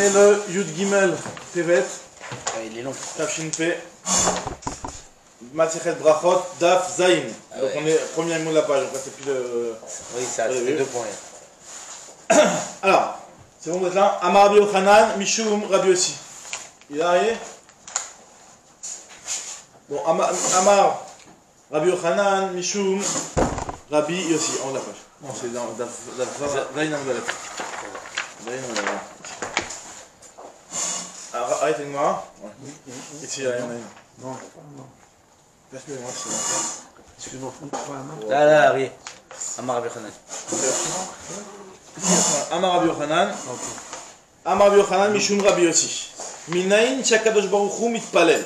est le Yud Gimel Tevet. Il est long. Tafshin P. Masechet Brachot, Daf Zayin. Donc on est premier mot de la page, donc c'est plus le. Oui, ça, c'est 2 points. Alors, c'est bon, vous êtes là. Amar Rabbi Yochanan, Mishum Rabbi Yossi. Il est arrivé? Bon, Amar Rabbi Yochanan, Mishum Rabbi Yossi. En haut de la page. Non, c'est dans Daf Zayin en Zalet. Zayin en Zalet. Arrêtez de moi. Ici, il y en a une. Non. Excusez-moi, c'est bon. Là, oui. Amar Rabbi Yochanan. Amar Rabbi Yochanan. Amar Rabbi Yochanan, Mishum Rabbi Yossi. Minayin Shakadosh Baruch Hu mitpalel.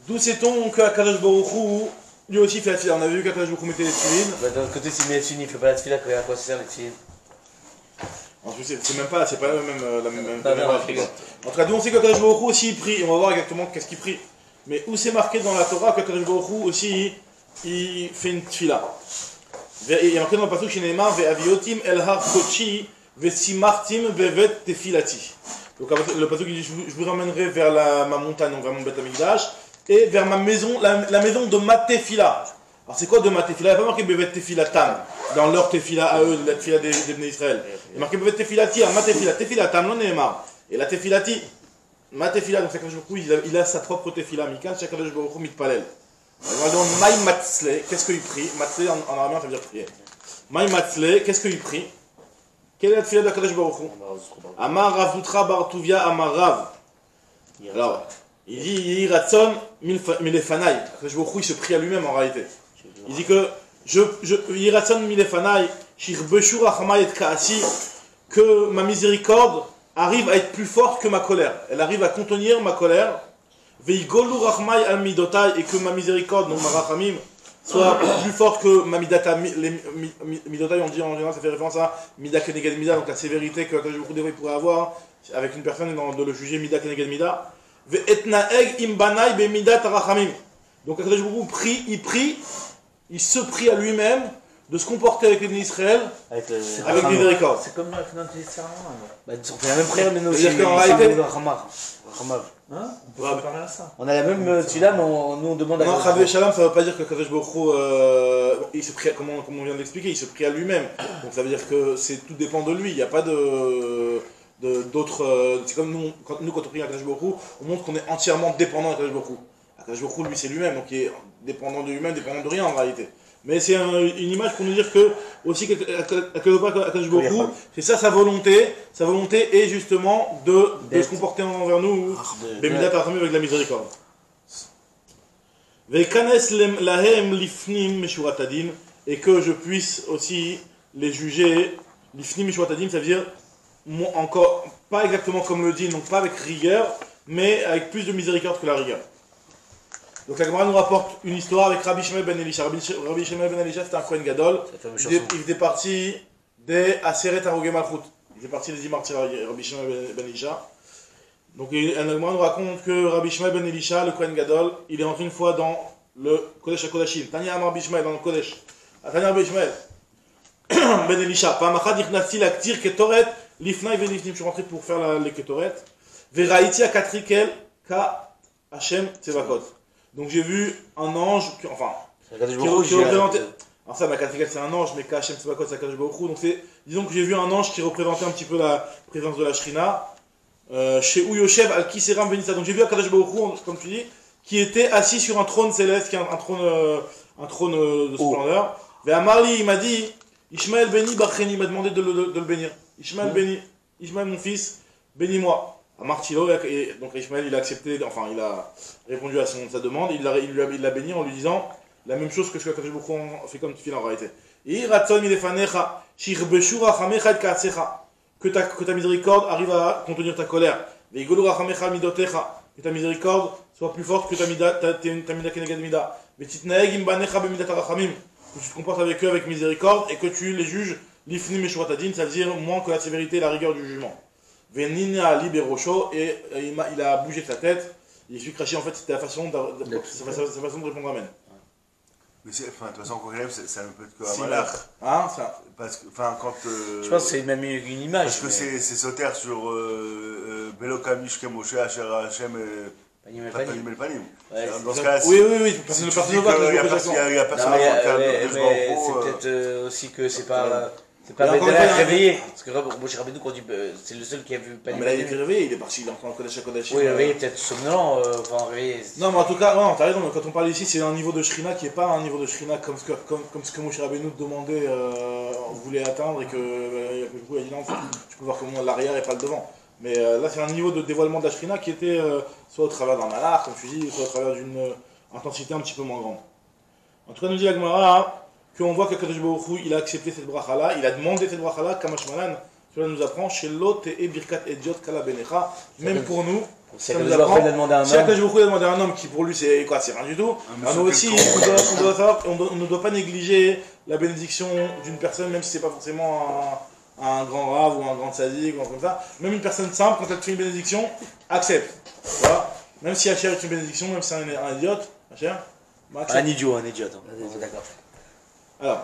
D'où sait-on que Akadosh Baruch Hu lui aussi fait la tefila? On a vu qu'Akadosh Baruch Hu mettait les tefilines. Bah, d'un autre côté, s'il met les tefilines, il fait pas la tefila, à quoi ça sert les tefilines? En plus, c'est même pas, c'est pas la même Non, en tout cas, d'où on sait qu'Akadosh Baruch Hu aussi il prie. On va voir exactement qu'est-ce qu'il prie. Mais où c'est marqué dans la Torah qu'Akadosh Baruch Hu aussi il fait une tefila? Il y a marqué dans le passage chez Neymar Ve'aviotim el har kochi ve'simartim bevet tefilati. Donc le passage qui dit je vous emmènerai vers ma montagne, donc vers mon Beth Amikdash, et vers ma maison, la maison de ma tefila. Alors c'est quoi de ma tefila? Il n'y a pas marqué bevet tefilatam dans leur tefila à eux, la tefila des Bnei Israël. Il y a marqué bevet tefilati à ma tefila, tefilatam non Neymar. Et la tefilati, ma tefila, donc Akadosh Baruch Hu, il a sa propre tefila, Mikan, Shakadosh Baruch Hu mitpalel. On va demander Maï Matzle, qu'est-ce qu'il prie? Matzle en araméen ça veut dire prier. Maï Matzle, qu'est-ce qu'il prie? Quelle est la tefila d'Akadosh Baruch Hu? Amar Rav Dutra Bar Tuvia Amar Rav. Alors, il dit Yiratson Milefanaï. Akadosh Baruch Hu, il se prie à lui-même en réalité. Il dit que Yiratson Milefanaï, Shirbeshur Achamay et Kaasi, que ma miséricorde arrive à être plus forte que ma colère. Elle arrive à contenir ma colère. Veigolu Rachmai al Midotai, et que ma miséricorde, donc ma Rachamim, soit plus forte que ma Midata. Les Midotai, on dit en général, ça fait référence à Mida Keneged Mida, donc la sévérité que Akadosh Baruch Hu pourrait avoir avec une personne de le juger Mida Keneged Mida. Ve'etnaeg imbanai be Midat Rachamim. Donc Akadosh Baruch Hu il se prie à lui-même de se comporter avec les Bnei Israël avec miséricorde. C'est comme notre serment. Bah, on fait la même prière, mais nous aussi. C'est-à-dire qu'en réalité. Hein? On peut parler à ça. On a la même tefila, mais nous on demande à. Non, Chavé Shalom, ça ne veut pas dire que Kadosh Baruch Hu, il se prie, comme on vient d'expliquer, il se prie à lui-même. Donc ça veut dire que tout dépend de lui. Il n'y a pas d'autres. C'est comme nous, quand on prie à Kadosh Baruch Hu, on montre qu'on est entièrement dépendant de Kadosh Baruch Hu. Kadosh Baruch Hu, lui, c'est lui-même, donc il est dépendant de lui-même, dépendant de rien en réalité. Mais c'est une image pour nous dire que aussi Akadosh Baruch Hu, c'est ça sa volonté est justement de se comporter envers nous, Bemidat Rachamim, avec la miséricorde. Veikanes lahem lifnim meshurat hadin, et que je puisse aussi les juger lifnim meshurat hadin, ça veut dire encore pas exactement comme le dit, donc pas avec rigueur, mais avec plus de miséricorde que la rigueur. Donc la Gemara nous rapporte une histoire avec Rabbi Shmuel ben Elisha. Rabbi Shmuel ben Elisha c'était un Kohen Gadol. Il était parti des Aseret Harogei Malchut. Il était parti des 10 martyrs Rabbi Shmuel ben Elisha. Donc la Gemara nous raconte que Rabbi Shmuel ben Elisha, le Kohen Gadol, il est entré une fois dans le Kodesh HaKodashim. Tanya Amar Rabbi Shmuel dans le Kodesh. Tanya Rabbi Shmuel ben Elisha. Pamachad Nichnasti Laktir Ketoret Lifnai Velifnim. Je suis rentré pour faire les Ketoret. Veraiti Akatrikel Ka Hashem Tzevakot. Donc j'ai vu un ange, qui représentait. Alors ça, Makatrikel c'est un ange, mais Kachem Tzvakot c'est Akadosh Baruch Hu. Donc disons que j'ai vu un ange qui représentait un petit peu la présence de la Shrina. Chez Uyoshev al Kiseram Venissa. Donc j'ai vu Akadosh Baruch Hu, comme tu dis, qui était assis sur un trône céleste, qui est un trône de splendeur. Et Amarli, il m'a dit, Ishmael Beni Bacheni, il m'a demandé de le bénir. Ishmael Beni, Ishmael mon fils, bénis-moi. Martilo, et donc Ishmael il a accepté, enfin il a répondu à sa demande, il l'a béni en lui disant la même chose que ce que Akadosh Baruch Hu fait comme tu fais en réalité. Que ta miséricorde arrive à contenir ta colère. Que ta miséricorde soit plus forte que ta mida keneged mida. Que tu te comportes avec eux avec miséricorde et que tu les juges lifnim meshurat hadin, ça veut dire moins que la sévérité et la rigueur du jugement. Venina liberocho, et il a bougé sa tête. Il explique Rashi en fait c'était sa façon de répondre amen. Mais enfin, de toute façon, quand même, ça ne peut être que un Si, malach. Hein, ça. Parce que, enfin, quand. Je pense que c'est même une image. Parce que mais- c'est sauter sur Belo Kamish Kemoshe Asher Hashem Panim et Panim panim. El Panim. Ouais, Dans ce c'est- cas-là, Oui, si personne ne tu personne dis ne voit que qu'il je n'y vous a pose la personne, il y a Non, personne mais, avant mais que c'est peut-être aussi que c'est pas Et encore Bédala une fois, réveillé. Parce que Moshe Rabbeinu, quand c'est le seul qui a vu Non, Panim mais là, il et est panim. réveillé, il est parti, il est encore en Kodesh à Kodesh. Oui, réveillé, peut-être somnolent, enfin réveillé. Non, mais en tout cas, non, t'as raison, mais quand on parle ici, c'est un niveau de Shrina qui n'est pas un niveau de Shrina comme ce que Moshe Rabbeinu demandait, voulait atteindre, et que du coup, il a dit non, tu peux voir comment l'arrière et pas le devant. Mais là, c'est un niveau de dévoilement de la Shrina qui était soit au travers d'un malach, comme tu dis, soit au travers d'une intensité un petit peu moins grande. En tout cas, nous dit la Gemara qu'on voit que Kadosh Baruch Hu, il a accepté cette bracha-là, il a demandé cette bracha-là, Kamashmalan, cela nous apprend chez l'autre et Birkat Ediot Kala Benecha, même pour nous. C'est Ça que nous le joueur apprend, fait demander à un si homme. Akadosh Baruch Hu a demandé à un homme qui pour lui c'est quoi, c'est rien du tout, monsieur nous aussi quelconque. on ne doit pas négliger la bénédiction d'une personne, même si c'est pas forcément un grand rave ou un grand sadique ou un comme ça. Même une personne simple, quand elle te fait une bénédiction, accepte. Voilà. Même si Hacher est une bénédiction, même si c'est un idiote, Hacher, bah, accepte. Un idiot. Attends. On est d'accord. Alors,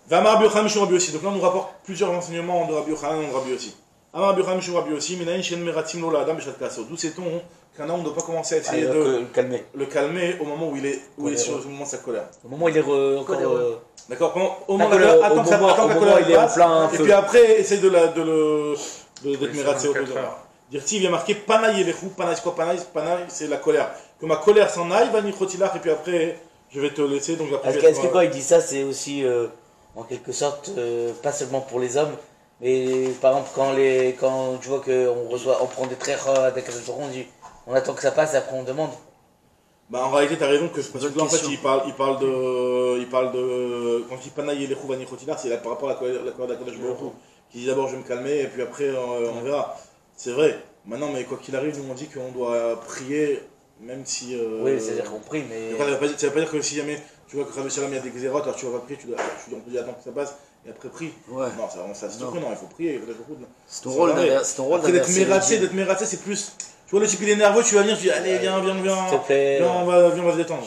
Vamar Rabbi Yochanan Mishum Rabbi Yossi. Donc là, on nous rapporte plusieurs renseignements de Rabbi Yochanan et de Rabbi Yossi. Amar Rabbi Yochanan Mishum Rabbi Yossi, Minayin Shen Meratim Lo La'adam Beshat Kaso. D'où sait-on qu'un homme ne doit pas commencer à essayer de Le calmer. le calmer au moment où il est sur le moment de sa colère. Au moment où il est encore. D'accord. Au Tant moment que de le- attends au que sa moment- attends que au la moment où colère il est en passe, plein et feu. puis après, essaye d'être Oui, mératé au 24 peu. heures. Dire si il y a marqué Panaï Elechu, Panaï, c'est quoi Panaï? Panaï, c'est la colère. Que ma colère s'en aille, va Nichotilach, et puis après, je vais te laisser. Donc après, Est-ce que quand il dit ça, c'est aussi en quelque sorte pas seulement pour les hommes, mais par exemple quand tu vois on prend des traits avec on dit on attend que ça passe et après on demande. Bah, en réalité, t'as raison que ce bonne passage-là, en fait, question. il parle de, quand il dit Panaï Elechu, va Nichotilach, c'est par rapport à la colère d'Akadosh Baruch Hu, qui dit d'abord je vais me calmer, et puis après, on verra. C'est vrai. Maintenant, mais quoi qu'il arrive, nous on dit qu'on doit prier, même si. Oui, c'est-à-dire qu'on prie, mais. Ça veut pas dire que si jamais tu vois que Rabbi Shalom il y a des xérotes, alors tu vas pas prier, on te dit attends que ça passe et après prie. Ouais. Non, c'est Non. surprenant, il faut prier. C'est ton rôle Après d'être d'inverser mératé, les dieux. c'est plus. Tu vois le type il est nerveux, tu vas venir, tu dis allez viens, S'il te plaît. viens, on va se détendre.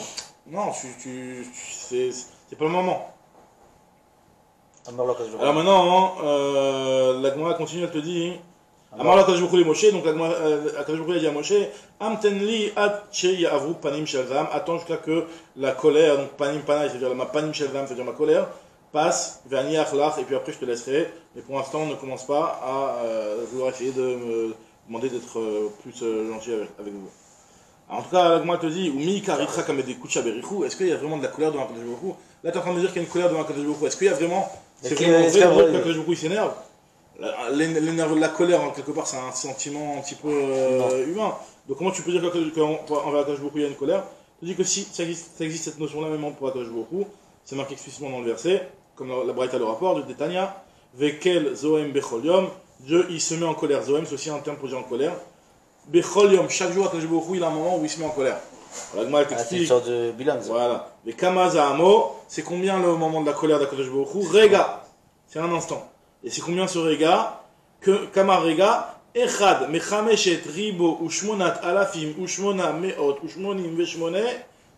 Non, c'est pas le moment. Alors maintenant, la Gemara continue, elle te dit. Amar la Kadosh Baruch Hu li Moshe, donc la Kadosh Baruch Hu a dit à Moshe, Amten li ad she ya'avru panim shel zam, attends jusqu'à que la colère, donc panim panai, c'est-à-dire ma panim shel zam, c'est-à-dire ma colère, passe, ve'ani achlach, et puis après je te laisserai, mais pour l'instant ne commence pas à vouloir essayer de me demander d'être plus gentil avec vous. Alors, en tout cas, la Gemara te dit, Umi karitra kamede kucha berichu, est-ce qu'il y a vraiment de la colère devant Kadosh Baruch Hu? Là tu es en train de me dire qu'il y a une colère devant Kadosh Baruch Hu, est-ce qu'il y a vraiment, c'est vraiment vrai que Kadosh Baruch Hu s'énerve? La colère, en quelque part, c'est un sentiment un petit peu humain. Donc, comment tu peux dire qu'envers Akadosh Baruch Hu, il y a une colère? Tu dis que si ça existe cette notion-là, même pour Akadosh Baruch Hu, c'est marqué explicitement dans le verset, comme la Braïta le rapporte, de Tanya, Vekel Zoem Bechol Yom, Dieu il se met en colère. Zoem, c'est aussi un terme pour dire en colère. Bechol Yom, chaque jour Akadosh Baruch Hu, il a un moment où il se met en colère. Alors, elle C'est une t'explique. sorte de bilan. Ça. Voilà. Les Kamaza Amo, c'est combien le moment de la colère d'Akadosh Baruch Hu? Rega, c'est un instant. Et c'est combien ce Rega? Kama Rega, Echad, Mechameshet, Ribo, Ushmonat, Alafim, Ushmona, Meot, Ushmonim, Veshmone,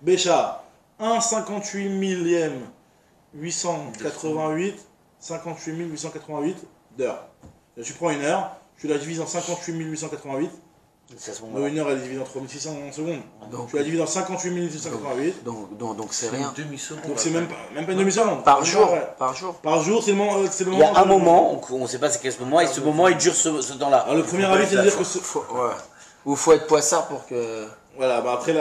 Bécha. 1,58 millième 888, 58 888 d'heures. Tu prends une heure, tu la divises en 58 888. C'est à ce moment-là. Une heure, elle est divisée en 3600 secondes. Donc, Tu la divises en 58 888. donc c'est rien. Demi-seconde. Donc c'est même pas une demi-seconde. Par jour, Ouais. par jour. Par jour, c'est le moment. Il y a un moment, on ne sait pas c'est quel ce moment, et ce moment il dure ce temps-là. Alors le premier avis, c'est de dire que Ouais. Ou faut être poissard pour que. voilà, bah après,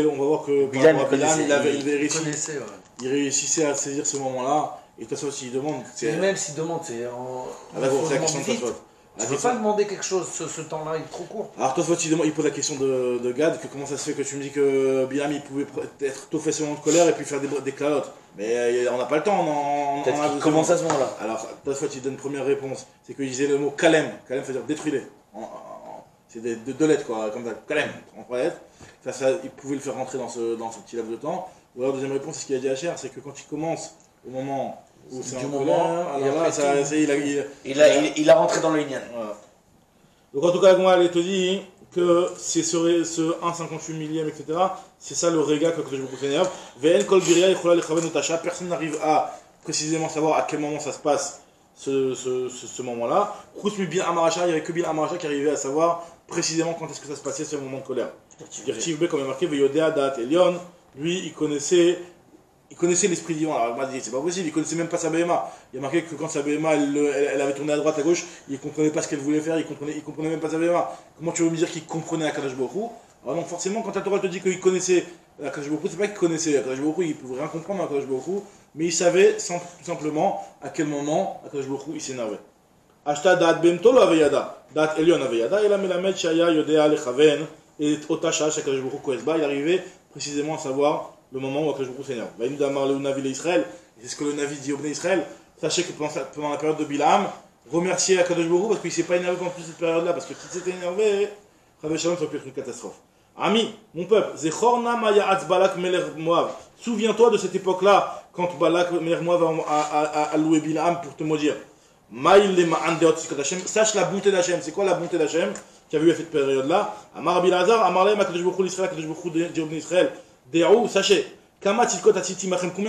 on va voir que Bilal, par rapport à il Bilal, connaissait, Vous connaissez, ouais. il réussissait à saisir ce moment-là. Et de toute façon, s'il demande, Et même s'il demande, c'est en. Ah, d'accord, c'est la faut question de demander vite. Tosfot. La Tu peux question- pas demander quelque chose, ce temps-là, il est trop court. Alors Tosfot, il pose la question de Gad, que comment ça se fait que tu me dis que Bilam il pouvait être tout fait ce moment de colère et puis faire des clalotes. Mais on n'a pas le temps, on a Peut-être qu'il besoin. commence à ce moment-là. Alors Tosfot, il donne une première réponse, c'est qu'il disait le mot kalem. Kalem veut dire détruis-les. C'est deux lettres quoi, comme ça, kalem, en 3 lettres. Ça, il pouvait le faire rentrer dans ce petit laps de temps. Ou alors deuxième réponse, c'est ce qu'il a dit à Cher, c'est que quand il commence au moment où c'est Du en moment, colère, et alors là, après ça, tout. c'est- il a- Il a rentré dans le Inyan. voilà. Donc en tout cas, moi, elle te dit que c'est ce 1,58 millième, etc. C'est ça le réga que je vous s'énerve. Personne n'arrive à précisément savoir à quel moment ça se passe ce moment-là. Il n'y avait que Bil Amaracha qui arrivait à savoir précisément quand est-ce que ça se passait ce moment de colère. Dirtiv B, comme il est marqué, Veyodea Dat Elion, lui il connaissait l'esprit divin. Alors il m'a dit c'est pas possible, il connaissait même pas sa BMA. Il a marqué que quand sa BMA elle avait tourné à droite à gauche, il comprenait pas ce qu'elle voulait faire, il comprenait même pas sa BMA. Comment tu veux me dire qu'il comprenait Akadosh Baruch Hu? Alors donc forcément quand la Torah te dit qu'il connaissait Akadosh Baruch Hu, c'est pas qu'il connaissait Akadosh Baruch Hu, il pouvait rien comprendre à Akadosh Baruch Hu, mais il savait tout simplement à quel moment Akadosh Baruch Hu il s'énervait. Ashta Dat Bemtolo Aveyada, Dat Elion Aveyada, et la Melamed Shaya Yodea Lechaven, et Otasha Akadosh Baruch Hu Koesba, il arrivait précisément à savoir le moment où Akadosh Baruch Hu s'énerve. Vaïnou d'Amar le Navi l'Israël, c'est ce que le Navi dit au Bnei Israël. Sachez que pendant la période de Bilam, remerciez Akadosh Baruch Hu parce qu'il ne s'est pas énervé pendant toute cette période-là, parce que s'il s'était énervé, Rabbi Shalom, ça aurait pu être une catastrophe. Ami, mon peuple, Zechorna Maya Balak Meler Moab. Souviens-toi de cette époque-là, quand Balak Meler Moab a loué Bilam pour te maudire. Sache la bonté d'Hachem. C'est quoi la bonté d'Hachem qui a vu à cette période-là? Amar Bilazar, Amar Lem, Akadosh Baruch Hu l'Israël, Akadosh Baruch Hu dit au Bnei Israël. Déou, sachez, combien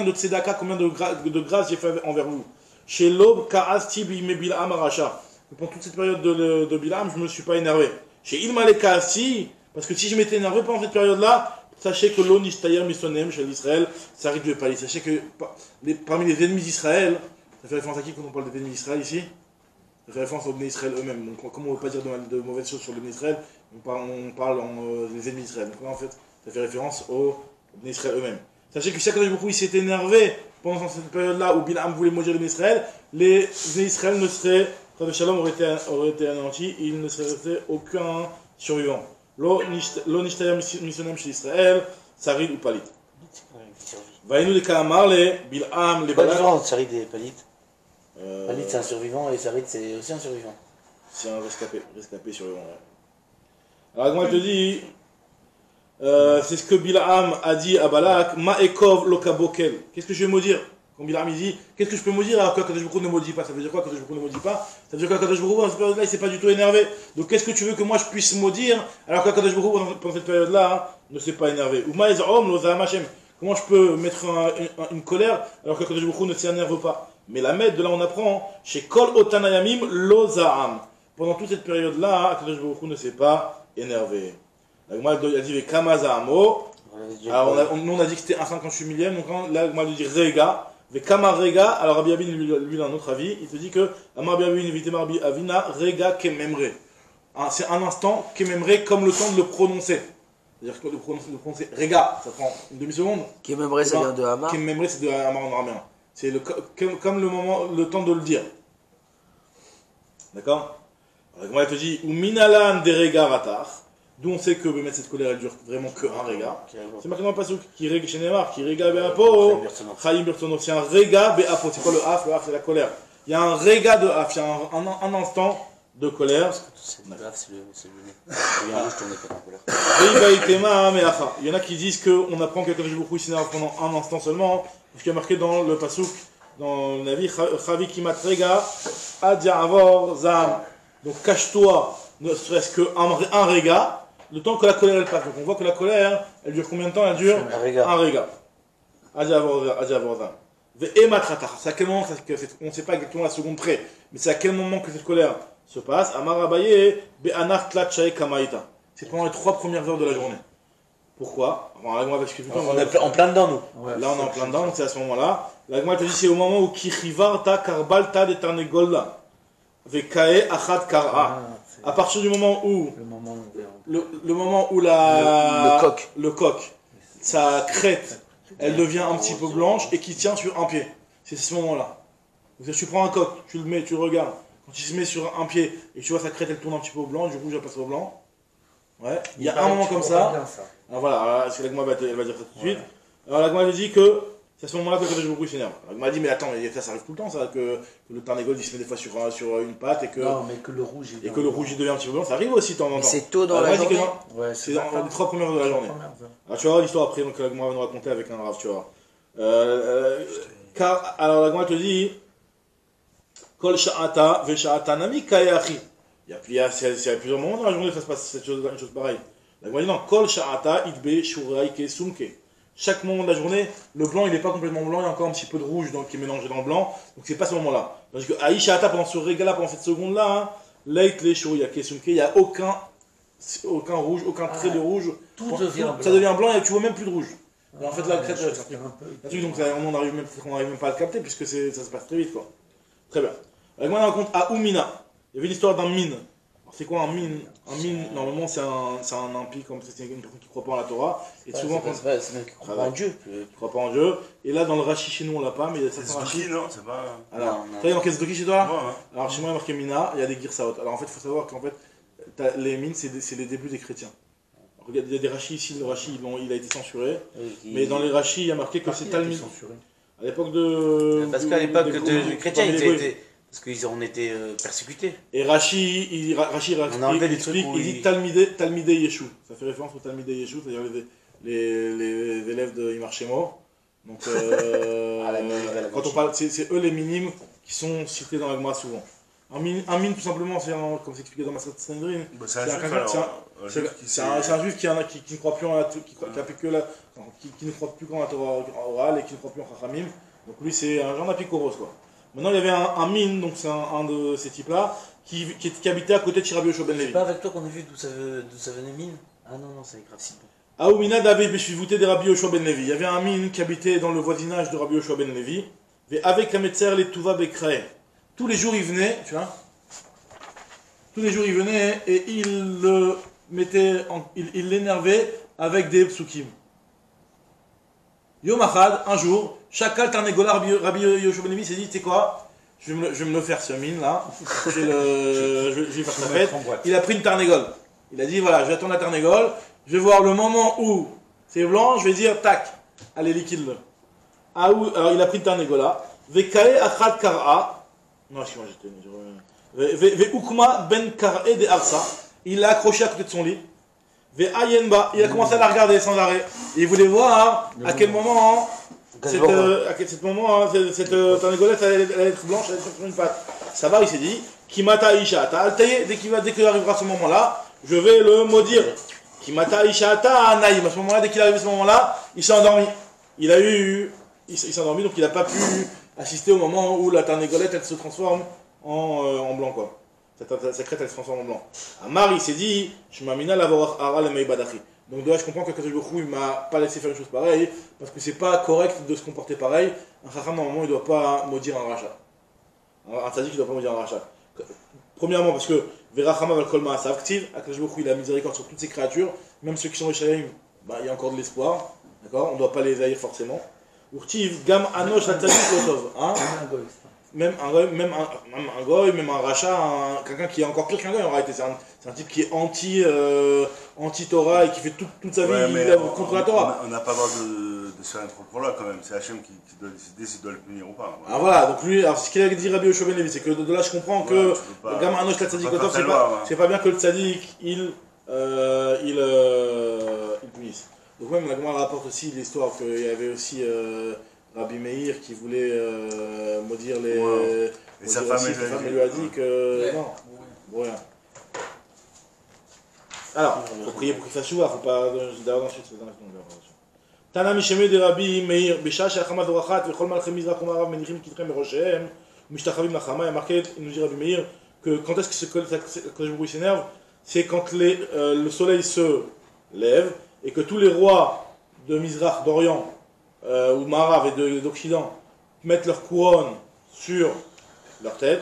de tzedaka, combien de grâce j'ai fait envers vous. Chez l'aube, Ka'asti Bime Bilam Aracha. Pendant toute cette période de Bilam, je ne me suis pas énervé. Chez Ilmale Ka'asti, parce que si je m'étais énervé pendant cette période-là, sachez que l'on Ishtayer Misonem chez l'Israël, ça arrive de Pali. Sachez que parmi les ennemis d'Israël, ça fait référence à qui quand on parle des ennemis d'Israël ici? Ça fait référence aux Bnei Israël eux-mêmes. Donc, comme on ne veut pas dire de mauvaises choses sur les Bnei Israël, on parle des ennemis d'Israël. Donc là, en fait, ça fait référence aux Bnei Israël eux-mêmes. Sachez que si Akadosh Baruch Hu s'est énervé pendant cette période-là où Bilam voulait maudire les Bnei Israël, les Bnei Israël ne seraient, Rabbi Shalom aurait été anéanti, il ne serait resté aucun survivant. Lo nishtaya misonem chez Israël, sarid ou palit. Vaïnou de Kaamar, les Bilam, les Pas Balak. différent entre Sarid et Palit. Palit c'est un survivant et Sarid c'est aussi un survivant. C'est un rescapé survivant. Ouais. Alors, moi je te dis, c'est ce que Bilam a dit à Balak, Ma'ekov lokabokel. Qu'est-ce que je vais maudire? Quand Bilam il dit, qu'est-ce que je peux maudire alors que Akadosh Baruch Hu ne maudit pas? Ça veut dire quoi Akadosh Baruch Hu ne maudit pas? Ça veut dire qu'Akadosh Baruch Hu, dans cette période-là, il s'est pas du tout énervé. Donc qu'est-ce que tu veux que moi je puisse maudire alors qu'Akadosh Baruch Hu, pendant cette période-là, ne s'est pas énervé? Ou Ma'ezahom lozaham Hashem. Comment je peux mettre une colère alors qu'Akadosh Baruch Hu ne s'énerve pas? Mais la Med, de là on apprend, chez Kol Otanayamim lozaham. Pendant toute cette période-là, Akadosh Baruch Hu ne s'est pas énervé. La Gemara a dit Kamazahamo. Alors nous on a dit que c'était un 58 millième, donc là la Gemara dit Rega. Avec Kamar Rega, alors Rabbi Abin lui a un autre avis, il te dit que Amar Rabbi Abin évité Rabbi Avina Rega Kememre. C'est un instant Kememre comme le temps de le prononcer. C'est-à-dire que le prononcer Rega, ça prend une demi-seconde. Kememre, ça vient de Hamar. Kememre, c'est de Hamar en araméen. C'est comme le temps de le dire. D'accord? Alors, elle te dit Ou Minalan de Rega Ratar. D'où on sait que cette colère elle dure vraiment que un Rega. C'est marqué dans le passage qui Rega chez Neymar, qui Rega Be'apo, Chaim Birtono. C'est un Rega Be'apo. C'est quoi le Haf? Le Haf c'est la colère. Il y a un Rega de Haf, il y a un instant de colère. C'est le nez. Il y a un rouge tourné comme en colère. Il y en a qui disent qu'on apprend que Akadosh Baruch Hu s'énerve pendant un instant seulement, parce qu'il y a marqué dans le pasuk, dans le Navi, Chavi Kimat Rega, Adia Avor Zam. Donc cache-toi, ne serait-ce qu'un Rega. Le temps que la colère elle passe. Donc on voit que la colère, elle dure combien de temps? Elle dure un Rega. C'est à quel moment, on ne sait pas exactement la seconde près, mais c'est à quel moment que cette colère se passe. C'est pendant les 3 premières heures de la journée. Pourquoi? On est en plein dedans nous. Là on est en plein dedans, donc c'est à ce moment-là. La Gemara te dit c'est au moment où Kichivarta Karbalta de Tarnegolda. Vekae Achad Kara. À partir du moment où le moment où le coq, sa crête, elle devient un petit peu blanche et qui tient sur un pied. C'est ce moment-là. Donc, tu prends un coq, tu le mets, tu le regardes. Quand il se met sur un pied et tu vois sa crête, elle tourne un petit peu au blanc, du rouge elle passe au blanc. Ouais. Il y a un moment comme ça. Alors voilà, parce que la Gemara elle va dire ça tout de suite. Alors la Gemara dit que c'est à ce moment-là que Akadosh Baruch Hu s'énerve. Elle m'a dit mais attends, mais ça arrive tout le temps ça, que le Tarnegol il se met des fois sur une patte et que Non, mais que le rouge il devient un petit peu blanc, ça arrive aussi de temps en temps. C'est tôt dans la journée. Ouais, C'est dans les 3 premières heures de la journée. Alors tu vas voir l'histoire après, donc la Gemara va nous raconter avec un rave, tu vois. Alors la Gemara te dit Kol sha'ata ve sha'ata nami kayachi. il y a plusieurs moments dans la journée que ça se passe une chose pareille. La Gemara dit non, Kol Sha'ata Itbe Shuraike Sumke. Chaque moment de la journée, le blanc il n'est pas complètement blanc, il y a encore un petit peu de rouge donc, qui est mélangé dans le blanc, donc c'est pas ce moment-là. Tandis que Aïsha'ata, pendant ce régal-là, pendant cette seconde-là, Leit Le Shuraike Sumke, il n'y a aucun rouge, aucun trait de rouge. Tout devient blanc. Ça devient blanc et tu vois même plus de rouge. Et en fait, là, le crête, je tire un peu. donc on n'arrive même pas à le capter puisque ça se passe très vite. Quoi. Très bien. Avec moi, on raconte à Oumina. Il y avait l'histoire d'un mine. Alors, c'est quoi un mine? Un mine, normalement, c'est un impie, comme c'est une personne qui ne croit pas en la Torah. Et souvent, c'est même qui croit pas en Dieu. Qui ne croit pas en Dieu. Et là, dans le Rashi, chez nous, on l'a pas, mais il y a C'est certains Rashi. Zduki, non? C'est pas. Alors, Non. tu vois, dans quel Zduki chez toi là? Ouais, ouais. Alors, chez moi, il y a marqué Mina, il y a des Girsaot. Alors, en fait, il faut savoir qu'en fait, les mines, c'est les débuts des chrétiens. Regarde, il y a des rachis ici, le rachi il a été censuré, mais dans les rachis il y a marqué que c'est Talmud. À l'époque de. Parce qu'à l'époque des chrétiens, parce qu'ils ont été persécutés. Et Rashi explique, il dit Talmidei Yeshu. Ça fait référence au Talmidei Yeshu, c'est-à-dire les élèves de Imar Shemo. Donc, quand on parle, c'est eux les minimes qui sont cités dans la Gemara souvent. Un mine, tout simplement, comme c'est expliqué dans Masrat Sanhedrin, c'est un juif qui ne croit plus en la, qui ne croit plus qu'en la Torah orale et qui ne croit plus en Chachamim. Donc lui, c'est un genre d'apikoros, quoi. Maintenant, il y avait un mine, donc c'est un de ces types-là, qui habitait à côté de Shirabi Yoshua ben Levi. C'est pas avec toi qu'on a vu d'où ça venait mine? Ah non, c'est grave si bon. Aoumina David Beshvivouté de Rabbi Yoshua ben Levi. Il y avait un mine qui habitait dans le voisinage de Rabbi Yoshua ben Levi, avec la Metzer, les Tuva Bekrae. Tous les jours, il venait, tu vois. Tous les jours, il venait et il le mettait, il l'énervait avec des psukim. Yom Achad, un jour, Shakal Tarnegola, Rabbi Yoshua ben Levi s'est dit, tu sais quoi, je vais me le faire ce mine là, je vais faire sa fête. Il a pris une Tarnégole. Il a dit, voilà, je vais attendre la Tarnégole, je vais voir le moment où c'est blanc, je vais dire, tac, allez, liquide-le. Alors, il a pris une Tarnégola. Vekae Achad Kara. Non, excuse-moi, j'étais. Ukma ben Kar'e de Arsa. Il l'a accroché à côté de son lit. Ayenba. Il a commencé à la regarder sans arrêt. Et il voulait voir à quel moment cette tarnégolette allait être blanche, elle allait être sur une patte. Ça va, il s'est dit Kimata Ishata Altaye. Dès qu'il arrivera à ce moment-là, je vais le maudire. Kimata Ishata Anaïm. À ce moment-là, dès qu'il arrive à ce moment-là, il s'est endormi. Il s'est endormi, donc il n'a pas pu assister au moment où la tarnégolette elle se transforme en blanc, quoi. Sa crête elle se transforme en blanc. Amar il s'est dit je m'amina l'avoir ara le meibadachi. Donc de là je comprends que Kadosh Baruch Hu il m'a pas laissé faire une chose pareille parce que c'est pas correct de se comporter pareil. Un chacham normalement il doit pas maudire un rachat. Un tzadik il doit pas maudire un rachat. Premièrement parce que verachama val kol ma'asav ktiv, Kadosh Baruch Hu il a miséricorde sur toutes ces créatures, même ceux qui sont rishaim, il y a encore de l'espoir, d'accord, on doit pas les haïr forcément. Urtiv, gam anosh la tzadik lotov, hein. Même un goy, même un rachat, quelqu'un qui est encore pire qu'un goy en réalité. C'est un type qui est anti-Torah et qui fait toute sa vie contre la Torah. On n'a pas le droit de se faire un propre là quand même. C'est Hachem qui doit décider s'il doit le punir ou pas. Ah voilà, donc lui, alors ce qu'il a dit Rabbi Yoshua ben Levi, c'est que de là je comprends que Gam Anosh la Tzadik Otov, c'est pas bien que le Tzadik il punisse. Donc même la Gemara rapporte aussi l'histoire qu'il y avait aussi Rabbi Meir qui voulait maudire les. Ouais. Et sa femme lui a dit que. Non, voilà. Alors, il faut prier pour qu'il fasse chouva, faut pas. D'ailleurs, ensuite, c'est dans la Tana Mishemé de Rabbi Meir, Bécha, Shachama Dorachat, Vechol Malchem Mizrach Umarav, Menichim Kitrem Rochem, Mishtachavim Nachama, et marqué, il nous dit Rabbi Meir, que quand est-ce que le bruit s'énerve, c'est quand le soleil se lève et que tous les rois de Mizrach, d'Orient, ou de Marav et d'Occident mettent leur couronne sur leur tête